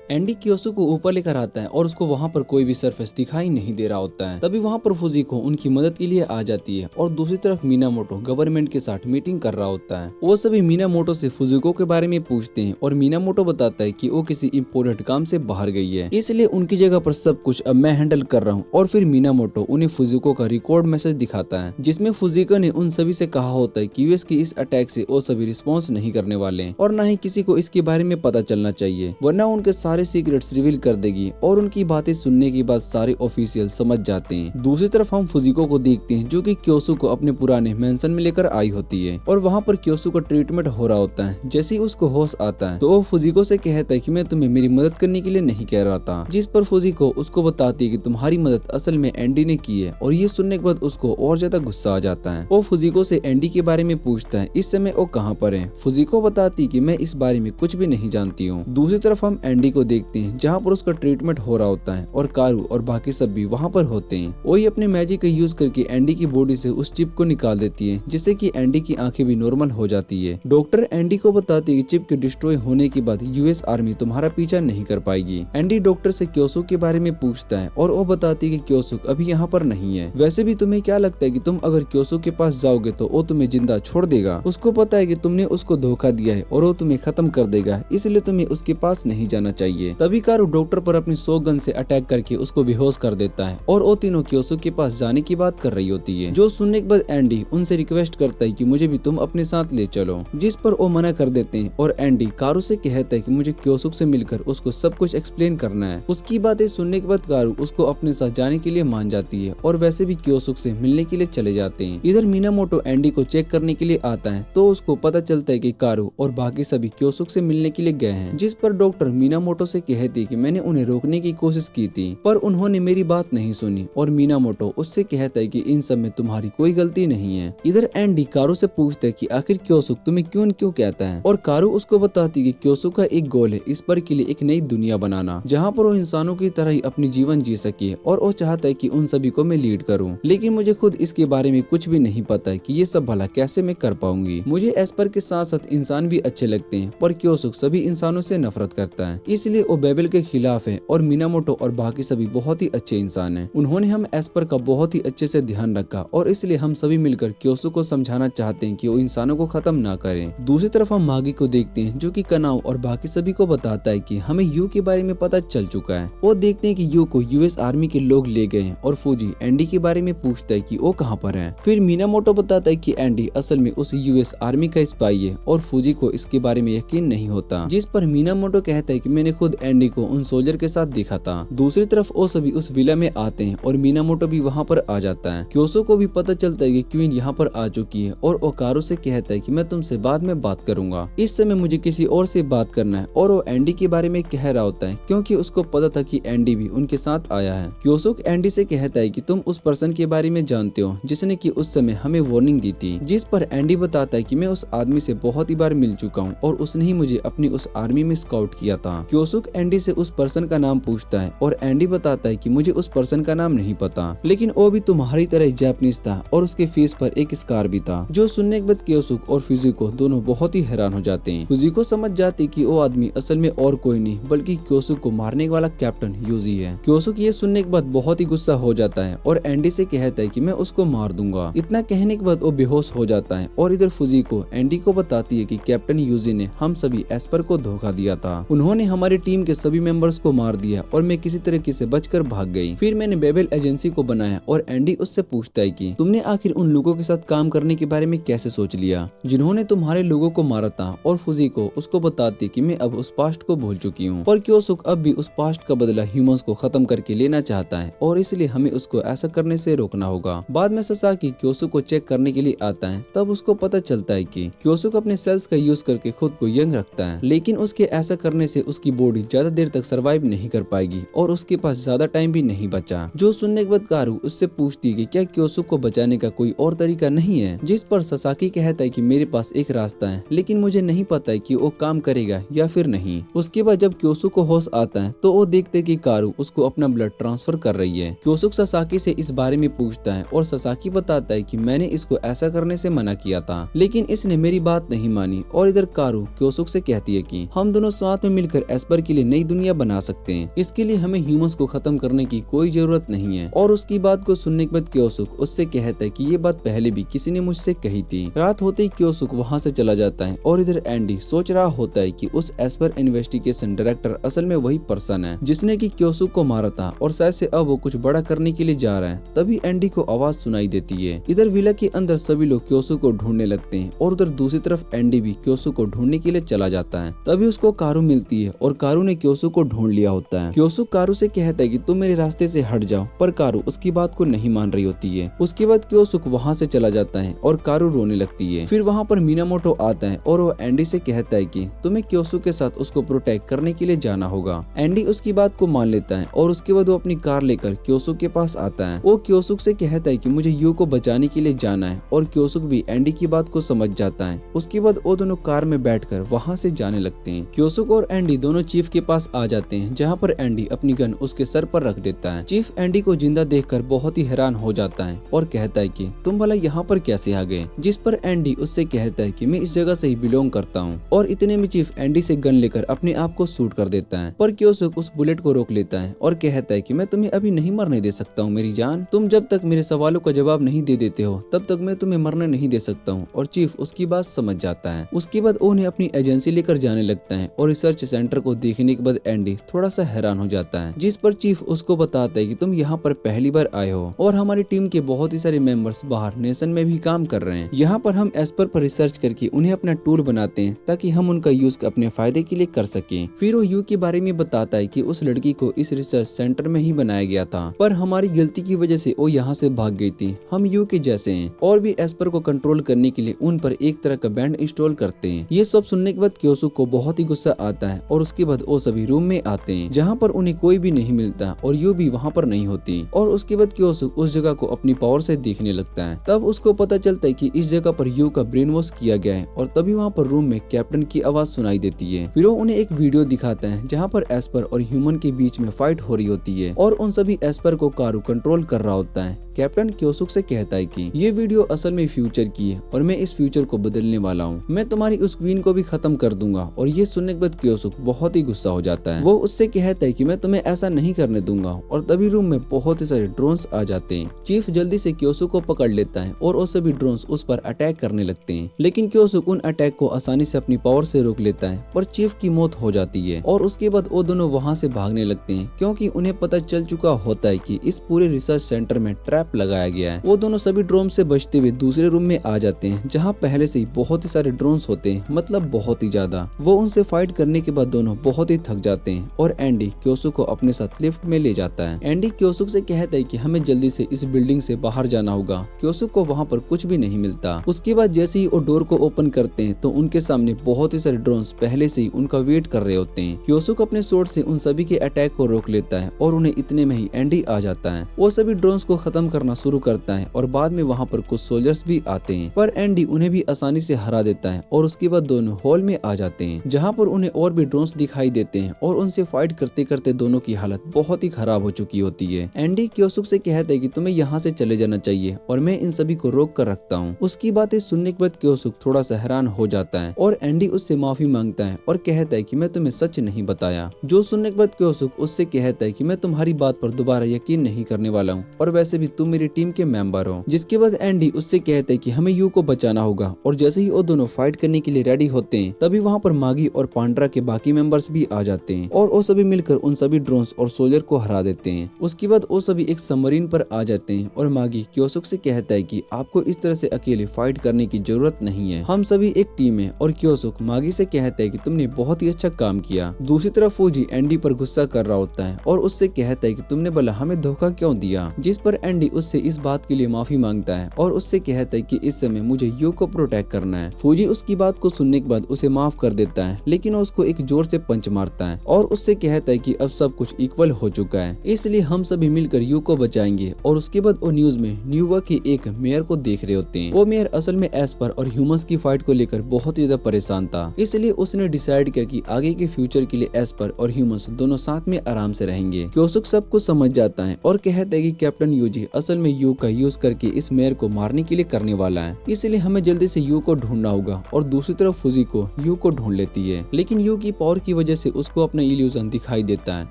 एंडी क्योसुक को ऊपर लेकर आता है और उसको वहाँ पर कोई भी सरफेस दिखाई नहीं दे रहा होता है। तभी वहाँ पर फुजिको उनकी मदद के लिए आ जाती है और दूसरी तरफ मीनामोटो गवर्नमेंट के साथ मीटिंग कर रहा होता है। वो सभी मीनामोटो से फुजिको के बारे में पूछते हैं और मीनामोटो बताता है कि वो किसी इम्पोर्टेंट काम से बाहर गई है, इसलिए उनकी जगह पर सब कुछ अब मैं हैंडल कर रहा हूँ। और फिर मीनामोटो उन्हें फुजिको का रिकॉर्ड मैसेज दिखाता है जिसमें फुजिको ने उन सभी से कहा होता है कि यूएस की इस अटैक से वो सभी रिस्पॉन्स नहीं करने वाले हैं और न ही किसी को इसके बारे में पता चलना चाहिए, वरना उनके सारे सीक्रेट्स रिवील कर देगी। और उनकी बातें सुनने के बाद सारे ऑफिशियल समझ जाते हैं। दूसरी तरफ हम फुजिको को देखते हैं जो कि क्योसुक को अपने पुराने मेंशन में लेकर आई होती है और वहाँ पर क्योसुक का ट्रीटमेंट हो रहा होता है। जैसे ही उसको होश आता है तो वो फुजिको से कहता है कि मैं तुम्हें मेरी मदद करने के लिए नहीं कह रहा था, जिस पर फुजिको उसको बताती है कि तुम्हारी मदद असल में एंडी ने की है। और ये सुनने के बाद उसको और ज्यादा गुस्सा आ जाता है। वो फुजिको से एंडी के बारे में पूछता है इस समय वो कहाँ पर है। फुजिको बताती कि मैं इस बारे में कुछ भी नहीं जानती हूँ। दूसरी तरफ हम एंडी को देखते हैं जहाँ पर उसका ट्रीटमेंट हो रहा होता है और कारू और बाकी सब भी वहाँ पर होते हैं। वही अपने मैजिक का यूज करके एंडी की बॉडी से उस चिप को निकाल देती है जिससे कि एंडी की आंखें भी नॉर्मल हो जाती है। डॉक्टर एंडी को बताती है कि चिप के डिस्ट्रॉय होने के बाद यूएस आर्मी तुम्हारा पीछा नहीं कर पाएगी। एंडी डॉक्टर से क्योसुक के बारे में पूछता है और वो बताती है कि क्योसुक अभी यहाँ पर नहीं है। वैसे भी तुम्हें क्या लगता है कि तुम अगर क्योसुक के पास जाओगे तो वो तुम्हें जिंदा छोड़ देगा? उसको पता है कि तुमने उसको धोखा दिया है और वो तुम्हें खत्म कर देगा, इसलिए तुम्हें उसके पास नहीं जाना चाहिए। तभी कारू डॉक्टर पर अपनी शॉटगन से अटैक करके उसको बेहोश कर देता है और वो तीनों क्योसुक के पास जाने की बात कर रही होती है। जो सुनने के बाद एंडी उनसे रिक्वेस्ट करता है कि मुझे भी तुम अपने साथ ले चलो, जिस पर वो मना कर देते हैं और एंडी कारू से कहता है कि मुझे क्योसुक से मिलकर उसको सब कुछ एक्सप्लेन करना है। उसकी बातें सुनने के बाद कारू उसको अपने साथ जाने के लिए मान जाती है और वैसे भी क्योसुक से मिलने के लिए चले जाते हैं। इधर मीनामोटो एंडी को चेक करने के लिए आता है तो उसको पता चलता है कि कारू और बाकी सभी क्योसुक से मिलने के लिए गए हैं, जिस पर डॉक्टर मीनामोटो से कहती है कि मैंने उन्हें रोकने की कोशिश की थी पर उन्होंने मेरी बात नहीं सुनी। और मीनामोटो उससे कहता है कि इन सब में तुम्हारी कोई गलती नहीं है। इधर एंडी कारू से पूछता है कि आखिर क्योसुक तुम्हें क्यों कहता है और कारू उसको बताती है कि क्योसुक का एक गोल है इस पर के लिए एक नई दुनिया बनाना जहाँ पर वो इंसानों की तरह ही अपनी जीवन जी सके और वो चाहता है कि उन सभी को मैं लीड करूँ, लेकिन मुझे खुद इसके बारे में कुछ भी नहीं पता है कि ये सब भला कैसे मैं कर पाऊंगी। मुझे एस्पर के साथ साथ इंसान भी अच्छे लगते हैं पर क्योसुक सभी इंसानों से नफरत करता है, इसलिए वो बेबल के खिलाफ है। और मीनामोटो और बाकी सभी बहुत ही अच्छे इंसान हैं। उन्होंने हम एस्पर का बहुत ही अच्छे से ध्यान रखा और इसलिए हम सभी मिलकर क्योसुक को समझाना चाहते हैं कि वो इंसानों को खत्म ना करें। दूसरी तरफ हम मागी को देखते हैं जो कि कनाव और बाकी सभी को बताता है कि हमें यू के बारे में पता चल चुका है। वो देखते हैं कि यू को यूएस आर्मी के लोग ले गए हैं और फूजी एंडी के बारे में पूछता है कि वो कहाँ पर है। फिर मीनामोटो बताता है कि एंडी असल में उस यूएस आर्मी का स्पाई है और फूजी को इसके बारे में यकीन नहीं होता, जिस पर मीनामोटो कहता है कि मैंने खुद एंडी को उन सोल्जर के साथ देखा था। दूसरी तरफ वो सभी उस विला में आते हैं और मीनामोटो भी वहाँ पर आ जाता है। क्योसो को भी पता चलता है कि क्वीन यहाँ पर आ चुकी है और वो कारू से कहता है कि मैं तुमसे बाद में बात करूंगा, इस समय मुझे किसी और से बात करना है। और वो एंडी के बारे में कह रहा होता है क्योंकि उसको पता था कि एंडी भी उनके साथ आया है। क्योसुक एंडी से कहता है कि तुम उस पर्सन के बारे में जानते हो जिसने कि उस समय हमें वार्निंग दी थी, जिस पर एंडी बताता है कि मैं उस आदमी से बहुत ही बार मिल चुका हूँ और उसने ही मुझे अपनी उस आर्मी में स्काउट किया था। क्योसुक क्योसुक एंडी से उस पर्सन का नाम पूछता है और एंडी बताता है कि मुझे उस पर्सन का नाम नहीं पता, लेकिन वो भी तुम्हारी तरह जापानीज था और उसके फेस पर एक स्कार भी था। जो सुनने के बाद क्योसुक और फुजिको दोनों बहुत ही हैरान हो जाते हैं। फुजिको समझ जाती कि वो आदमी असल में और कोई नहीं बल्कि क्योसुक को मारने वाला कैप्टन यूजी है। क्योसुक ये सुनने के बाद बहुत ही गुस्सा हो जाता है और एंडी से कहता है कि मैं उसको मार दूंगा। इतना कहने के बाद वो बेहोश हो जाता है और इधर फुजिको एंडी को बताती है कि कैप्टन यूजी ने हम सभी एस्पर को धोखा दिया था। उन्होंने हमारी टीम के सभी मेंबर्स को मार दिया और मैं किसी तरीके से बचकर भाग गई। फिर मैंने बेबेल एजेंसी को बनाया और एंडी उससे पूछता है कि तुमने आखिर उन लोगों के साथ काम करने के बारे में कैसे सोच लिया जिन्होंने तुम्हारे लोगों को मारा था। और फुजिको उसको बताती कि मैं अब उस पास्ट को भूल चुकी हूँ, पर क्योसुक अब भी उस पास्ट का बदला ह्यूमंस को खत्म करके लेना चाहता है और इसलिए हमें उसको ऐसा करने से रोकना होगा। बाद में ससाकी क्योसुक को चेक करने के लिए आता है। तब उसको पता चलता है कि क्योसुक अपने सेल्स का यूज करके खुद को यंग रखता है, लेकिन उसके ऐसा करने से उसकी बॉडी ज्यादा देर तक सरवाइव नहीं कर पाएगी और उसके पास ज्यादा टाइम भी नहीं बचा। जो सुनने के बाद कारू उससे पूछती है कि क्या क्योसुक को बचाने का कोई और तरीका नहीं है, जिस पर ससाकी कहता है कि मेरे पास एक रास्ता है लेकिन मुझे नहीं पता है कि वो काम करेगा या फिर नहीं। उसके बाद जब क्योसुक को होश आता है तो वो देखते है कि कारू उसको अपना ब्लड ट्रांसफर कर रही है। क्योसुक ससाकी से इस बारे में पूछता है और ससाकी बताता है कि मैंने इसको ऐसा करने से मना किया था लेकिन इसने मेरी बात नहीं मानी। और इधर कारू क्योसुक से कहती है कि हम दोनों साथ में मिलकर एस्पर के लिए नई दुनिया बना सकते हैं, इसके लिए हमें ह्यूमंस को खत्म करने की कोई जरूरत नहीं है। और उसकी बात को सुनने के बाद क्योसुक उससे कहता है कि ये बात पहले भी किसी ने मुझसे कही थी। रात होते ही क्योसुक वहाँ से चला जाता है और इधर एंडी सोच रहा होता है कि उस एस्पर इन्वेस्टिगेशन डायरेक्टर असल में वही पर्सन है जिसने की क्योसुक को मारा था और शायद से अब वो कुछ बड़ा करने के लिए जा रहा है। तभी एंडी को आवाज सुनाई देती है। इधर विला के अंदर सभी लोग क्योसुक को ढूंढने लगते हैं और उधर दूसरी तरफ एंडी भी क्योसुक को ढूंढने के लिए चला जाता है। तभी उसको कारू मिलती है और कारू ने क्योसुक को ढूंढ लिया होता है। क्योसुक कारू से कहता है कि तुम मेरे रास्ते से हट जाओ, पर कारू उसकी बात को नहीं मान रही होती है। उसके बाद क्योसुक वहाँ से चला जाता है और कारू रोने लगती है। फिर वहाँ पर मिनामोटो आता है और वो एंडी से कहता है कि तुम्हें क्योसुक के साथ उसको प्रोटेक्ट करने के लिए जाना होगा। एंडी उसकी बात को मान लेता है और उसके बाद वो अपनी कार लेकर क्योसुक के पास आता है। वो क्योसुक से कहता है कि मुझे यू को बचाने के लिए जाना है और क्योसुक भी एंडी की बात को समझ जाता है। उसके बाद वो दोनों कार में बैठकर वहाँ से जाने लगते हैं। क्योसुक और एंडी दोनों चीफ के पास आ जाते हैं जहाँ पर एंडी अपनी गन उसके सर पर रख देता है। चीफ एंडी को जिंदा देखकर बहुत ही हैरान हो जाता है और कहता है कि तुम भला यहाँ पर कैसे आ गए, जिस पर एंडी उससे कहता है कि मैं इस जगह से ही बिलोंग करता हूँ। और इतने में चीफ एंडी से गन लेकर अपने आप को शूट कर देता है, पर क्योसुक उस बुलेट को रोक लेता है और कहता है कि मैं तुम्हें अभी नहीं मरने दे सकता हूँ मेरी जान, तुम जब तक मेरे सवालों का जवाब नहीं दे देते हो तब तक मैं तुम्हें मरने नहीं दे सकता हूँ। और चीफ उसकी बात समझ जाता है। उसके बाद उन्हें अपनी एजेंसी लेकर जाने लगता है और रिसर्च सेंटर को देखने के बाद एंडी थोड़ा सा हैरान हो जाता है, जिस पर चीफ उसको बताता है कि तुम यहाँ पर पहली बार आए हो और हमारी टीम के बहुत ही सारे मेंबर्स बाहर नेशन में भी काम कर रहे हैं। यहाँ पर हम एस्पर पर रिसर्च करके उन्हें अपना टूल बनाते हैं ताकि हम उनका यूज अपने फायदे के लिए कर सके। फिर वो यू के बारे में बताता है कि उस लड़की को इस रिसर्च सेंटर में ही बनाया गया था, पर हमारी गलती की वजह से वो यहाँ से भाग गई थी। हम यू के जैसे हैं और भी एस्पर को कंट्रोल करने के लिए उन पर एक तरह का बैंड इंस्टॉल करते हैं। ये सब सुनने के बाद क्योसुक को बहुत ही गुस्सा आता है और उसके बाद वो सभी रूम में आते हैं जहाँ पर उन्हें कोई भी नहीं मिलता और यू भी वहाँ पर नहीं होती। और उसके बाद क्योसुक उस जगह को अपनी पावर से देखने लगता है। तब उसको पता चलता है कि इस जगह पर यू का ब्रेन वॉश किया गया है और तभी वहाँ पर रूम में कैप्टन की आवाज सुनाई देती है। फिर वो उन्हें एक वीडियो दिखाता है जहाँ पर एस्पर और ह्यूमन के बीच में फाइट हो रही होती है और उन सभी एस्पर को कारू कंट्रोल कर रहा होता है। कैप्टन क्योसुक से कहता है कि ये वीडियो असल में फ्यूचर की है और मैं इस फ्यूचर को बदलने वाला हूँ, मैं तुम्हारी उस क्वीन को भी खत्म कर दूंगा। और ये सुनने के बाद क्योसुक बहुत ही गुस्सा हो जाता है। वो उससे कहता है कि मैं तुम्हें ऐसा नहीं करने दूंगा और तभी रूम में बहुत ही सारे ड्रोन्स आ जाते हैं। चीफ जल्दी से क्योसुक को पकड़ लेता है और वो सभी ड्रोन्स उस पर अटैक करने लगते हैं, लेकिन क्योसुक उन अटैक को आसानी से अपनी पावर से रोक लेता है, पर चीफ की मौत हो जाती है। और उसके बाद वो दोनों वहाँ से भागने लगते हैं क्योंकि उन्हें पता चल चुका होता है कि इस पूरे रिसर्च सेंटर में ट्रैप लगाया गया है। वो दोनों सभी ड्रोन से बचते हुए दूसरे रूम में आ जाते हैं जहाँ पहले से ही बहुत ही सारे ड्रोन्स होते हैं, मतलब बहुत ही ज्यादा। वो उनसे फाइट करने के बाद दोनों बहुत ही थक जाते हैं और एंडी क्योसुक को अपने साथ लिफ्ट में ले जाता है। एंडी क्योसुक से कहता है कि हमें जल्दी से इस बिल्डिंग से बाहर जाना होगा। क्योसुक को वहाँ पर कुछ भी नहीं मिलता। उसके बाद जैसे ही वो डोर को ओपन करते हैं तो उनके सामने बहुत ही सारे ड्रोन्स पहले से ही उनका वेट कर रहे होते हैं। क्योसुक अपने स्वॉर्ड से उन सभी के अटैक को रोक लेता है और उन्हें इतने में ही एंडी आ जाता है। वो सभी ड्रोन्स को खत्म करना शुरू करता है और बाद में वहाँ पर कुछ सोल्जर्स भी आते हैं, पर एंडी उन्हें भी आसानी से हरा देता है और उसके बाद दोनों हॉल में आ जाते हैं जहाँ पर उन्हें और भी ड्रोन्स दिखाई देते हैं और उनसे फाइट करते करते दोनों की हालत बहुत ही खराब हो चुकी होती है। एंडी क्योसुक से कहता है कि तुम्हें यहाँ से चले जाना चाहिए और मैं इन सभी को रोक कर रखता हूँ। उसकी बातें सुनने के बाद क्योसुक थोड़ा सा हैरान हो जाता है और एंडी उससे माफी मांगता है और कहता है कि मैं तुम्हें सच नहीं बताया। जो सुनने के बाद क्योसुक उससे कहता है कि मैं तुम्हारी बात पर दोबारा यकीन नहीं करने वाला हूँ और वैसे भी तुम मेरी टीम के मेंबर हो। जिसके बाद एंडी उससे कहता है कि हमें यू को बचाना होगा और जैसे ही वो दोनों फाइट करने के लिए रेडी होते हैं तभी वहाँ पर मागी और पांड्रा के बाकी मेंबर्स भी आ जाते हैं और वो सभी मिलकर उन सभी ड्रोन्स और सोल्जर को हरा देते हैं। उसके बाद वो सभी एक सबमरीन पर आ जाते हैं और मागी क्योसुक से कहता है कि आपको इस तरह से अकेले फाइट करने की जरूरत नहीं है, हम सभी एक टीम है। और क्योसुक मागी से कहता है कि तुमने बहुत ही अच्छा काम किया। दूसरी तरफ फौजी एंडी पर गुस्सा कर रहा होता है और उससे कहता है कि तुमने भला हमें धोखा क्यों दिया, जिस पर एंडी उससे इस बात के लिए माफी मांगता है और उससे कहता है कि इस समय मुझे यू को प्रोटेक्ट करना है। फौजी उसकी बात को सुनने के बाद उसे माफ कर देता है, लेकिन उसको एक जोर से पंच मारता है और उससे कहता है कि अब सब कुछ इक्वल हो चुका है, इसलिए हम सभी मिलकर यू को बचाएंगे। और उसके बाद वो न्यूज में न्यूयॉर्क के एक मेयर को देख रहे होते हैं। वो मेयर असल में एस्पर और ह्यूमंस की फाइट को लेकर बहुत ही ज्यादा परेशान था, इसलिए उसने डिसाइड किया कि आगे के फ्यूचर के लिए एस्पर और ह्यूमंस दोनों साथ में आराम से रहेंगे। क्योसुक सब कुछ समझ जाता है और कहता है कि कैप्टन यूजी असल में यू का यूज करके इस मेयर को मारने के लिए करने वाला है, इसलिए हमें जल्दी से यू को ढूंढना होगा। और दूसरी तरफ फुजी को यू को ढूंढ लेती है, लेकिन यू की पावर की वजह से उसको अपना इल्यूजन दिखाई देता है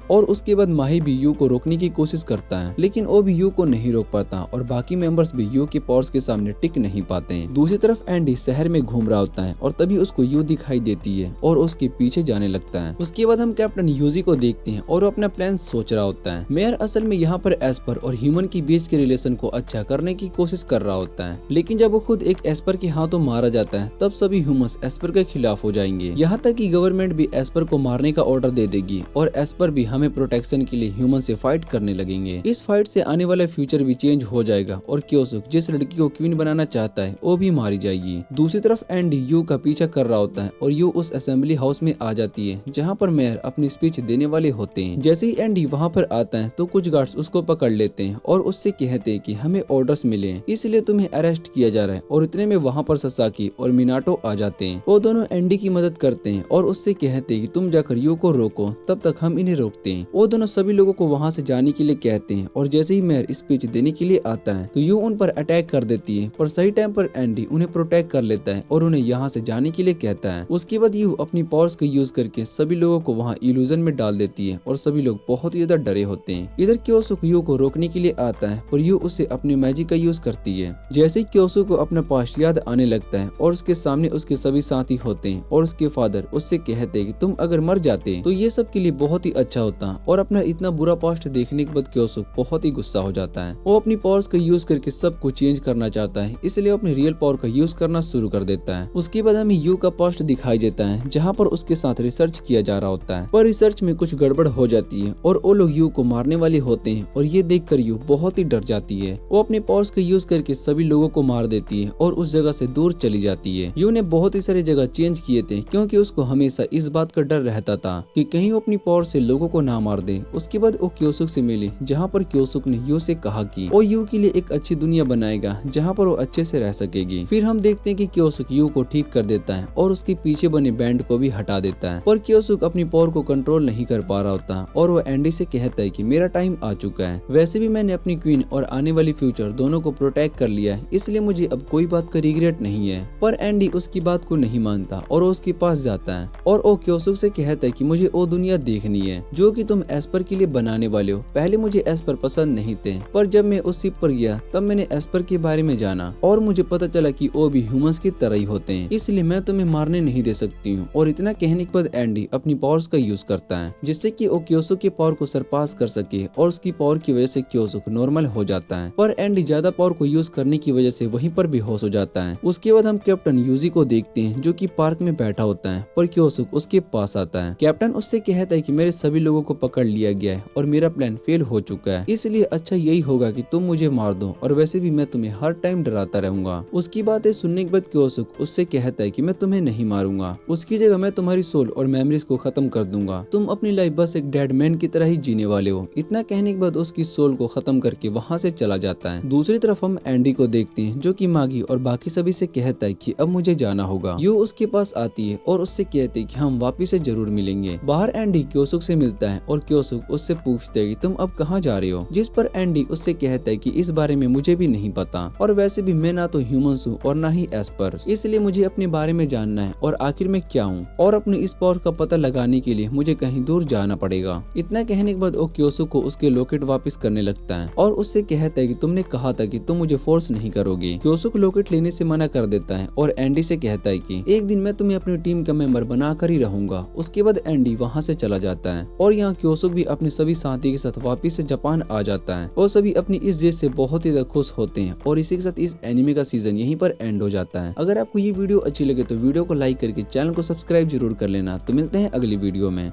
और उसके बाद माही भी यू को रोकने की कोशिश करता है, लेकिन वो भी यू को नहीं रोक पाता और बाकी मेंबर्स भी यू के पावर्स के सामने टिक नहीं पाते हैं। दूसरी तरफ एंडी शहर में घूम रहा होता है और तभी उसको यू दिखाई देती है और उसके पीछे जाने लगता है। उसके बाद हम कैप्टन यूजी को देखते हैं और वो अपना प्लान सोच रहा होता है। मेयर असल में यहाँ पर एस्पर और ह्यूमन के बीच के रिलेशन को अच्छा करने की कोशिश कर रहा होता है, लेकिन जब वो खुद एक एस्पर के हाथों मारा जाता है तब सभी ह्यूमंस एस्पर के खिलाफ हो जाएंगे। यहाँ तक कि गवर्नमेंट भी एस्पर को मारने का ऑर्डर दे देगी और एस्पर भी हमें प्रोटेक्शन के लिए ह्यूमन से फाइट करने लगेंगे। इस फाइट से आने वाला फ्यूचर भी चेंज हो जाएगा और क्योसुक जिस लड़की को क्वीन बनाना चाहता है वो भी मारी जाएगी। दूसरी तरफ एंडी यू का पीछा कर रहा होता है और यू उस असेंबली हाउस में आ जाती है जहाँ पर मेयर अपनी स्पीच देने वाले होते हैं। जैसे ही एंडी वहाँ पर आता है तो कुछ गार्ड्स उसको पकड़ लेते हैं और उससे कहते हैं कि हमें ऑर्डर्स मिले हैं, इसलिए तुम्हें अरेस्ट किया जा रहा है। और इतने में वहाँ पर ससाकी और मिनाटो आ जाते हैं। वो दोनों एंडी की मदद करते हैं और उससे कहते हैं कि तुम जाकर यू को रोको, तब तक हम इन्हें रोकते हैं। वो दोनों सभी लोगों को वहाँ से जाने के लिए कहते हैं और जैसे ही मेयर स्पीच देने के लिए आता है तो यू उन पर अटैक कर देती है, पर सही टाइम पर एंडी उन्हें प्रोटेक्ट कर लेता है और उन्हें यहाँ से जाने के लिए कहता है। उसके बाद यू अपनी पावर्स का यूज करके सभी लोगों को वहाँ इल्यूजन में डाल देती है और सभी लोग बहुत ही ज्यादा डरे होते हैं। इधर क्योसुक यू को रोकने के लिए आता है पर यू उसे अपनी मैजिक का यूज करती है। जैसे ही क्योसुक को अपना पास्ट याद आने लगता है और उसके सामने उसके सभी साथी होते हैं और उसके फादर उससे कहते हैं कि तुम अगर मर जाते तो ये सब के लिए बहुत ही अच्छा होता। और अपना इतना बुरा पास्ट देखने के बाद क्योसुक बहुत ही गुस्सा हो जाता है। वो अपनी पावर्स का यूज करके सब कुछ चेंज करना चाहता है, इसलिए अपनी रियल पावर का यूज करना शुरू कर देता है। उसके बाद हमें यू का पास्ट दिखाई देता है जहाँ पर उसके साथ रिसर्च किया जा रहा होता है, पर रिसर्च में कुछ गड़बड़ हो जाती है और वो लोग यू को मारने वाले होते हैं और ये देखकर यू बहुत ही डर जाती है। वो अपने पावर्स का यूज करके सभी लोगों को मार देती है और उस जगह से दूर चली जाती है। यू ने बहुत ही सारी जगह चेंज किए थे क्योंकि उसको हमेशा इस बात का डर रहता था कि कहीं वो अपनी पावर से लोगों को ना मार दे। उसके बाद वो क्योसुक से मिली जहाँ पर क्योसुक ने यू से कहा कि वो यू के लिए एक अच्छी दुनिया बनाएगा जहाँ पर वो अच्छे से रह सकेगी। फिर हम देखते हैं कि क्योसुक यू को ठीक कर देता है और उसके पीछे बने बैंड को भी हटा देता है, पर क्योसुक अपनी पावर को कंट्रोल नहीं कर पा रहा होता और वो एंडी से कहता है कि मेरा टाइम आ चुका है। वैसे भी मैंने अपनी क्वीन और आने वाली फ्यूचर दोनों को प्रोटेक्ट कर लिया है, इसलिए मुझे अब कोई बात का रिग्रेट नहीं है। पर एंडी उसकी बात को नहीं मानता और वो उसके पास जाता है और वो क्योसुक से कहता है कि मुझे वो दुनिया देखनी है जो कि तुम एस्पर के लिए बनाने वाले हो। पहले मुझे एस्पर पसंद नहीं थे, पर जब मैं उस शिप पर गया तब मैंने एस्पर के बारे में जाना और मुझे पता चला कि वो भी ह्यूमंस की तरह ही होते हैं, इसलिए मैं तुम्हें मारने नहीं दे सकती हूँ। और इतना कहने के बाद एंडी अपनी पावर्स का यूज करता है जिससे कि वो क्योसुक के पावर को सरपास कर सके और उसकी पावर की वजह से क्योसुक नॉर्मल हो जाता है, पर एंडी ज्यादा पावर को यूज करने की वजह से वहीं पर बेहोश हो जाता है। उसके बाद हम कैप्टन यूजी को देखते हैं जो कि पार्क में बैठा होता है, पर क्योसुक उसके पास आता है। कैप्टन उससे कहता है कि मेरे सभी लोगों को पकड़ लिया गया है और मेरा प्लान फेल हो चुका है, इसलिए अच्छा यही होगा कि तुम मुझे मार दो और वैसे भी मैं तुम्हें हर टाइम डराता रहूंगा। उसकी बातें सुनने के बाद क्योसुक उससे कहता है कि मैं तुम्हें नहीं मारूंगा, उसकी जगह मैं तुम्हारी सोल और मेमोरीज को खत्म कर दूंगा। तुम अपनी लाइफ बस एक डेड मैन की तरह ही जीने वाले हो। इतना कहने के बाद उसकी सोल को खत्म करके वहाँ वहाँ से चला जाता है। दूसरी तरफ हम एंडी को देखते हैं जो कि मागी और बाकी सभी से कहता है कि अब मुझे जाना होगा। यो उसके पास आती है और उससे कहते हैं कि हम वापिस से जरूर मिलेंगे। बाहर एंडी क्योसुक से मिलता है और क्योसुक उससे पूछते है कि तुम अब कहाँ जा रहे हो, जिस पर एंडी उससे कहता है कि इस बारे में मुझे भी नहीं पता और वैसे भी मैं ना तो ह्यूमंस हूँ और ना ही एस्पर, इसलिए मुझे अपने बारे में जानना है और आखिर में क्या हूँ और अपनी इस पावर का पता लगाने के लिए मुझे कहीं दूर जाना पड़ेगा। इतना कहने के बाद वो क्योसुक को उसके लॉकेट वापस करने लगता है और उससे कहता है कि तुमने कहा था कि तुम मुझे फोर्स नहीं करोगे। क्योसुक लॉकेट लेने से मना कर देता है और एंडी से कहता है कि एक दिन मैं तुम्हें अपनी टीम का मेंबर बना कर ही रहूंगा। उसके बाद एंडी वहाँ से चला जाता है और यहाँ क्योसुक भी अपने सभी साथी के साथ वापस से जापान आ जाता है और सभी अपनी इस जीत से बहुत ही खुश होते हैं और इसी के साथ इस एनिमे का सीजन यहीं पर एंड हो जाता है। अगर आपको ये वीडियो अच्छी लगे तो वीडियो को लाइक करके चैनल को सब्सक्राइब जरूर कर लेना। तो मिलते हैं अगली वीडियो में।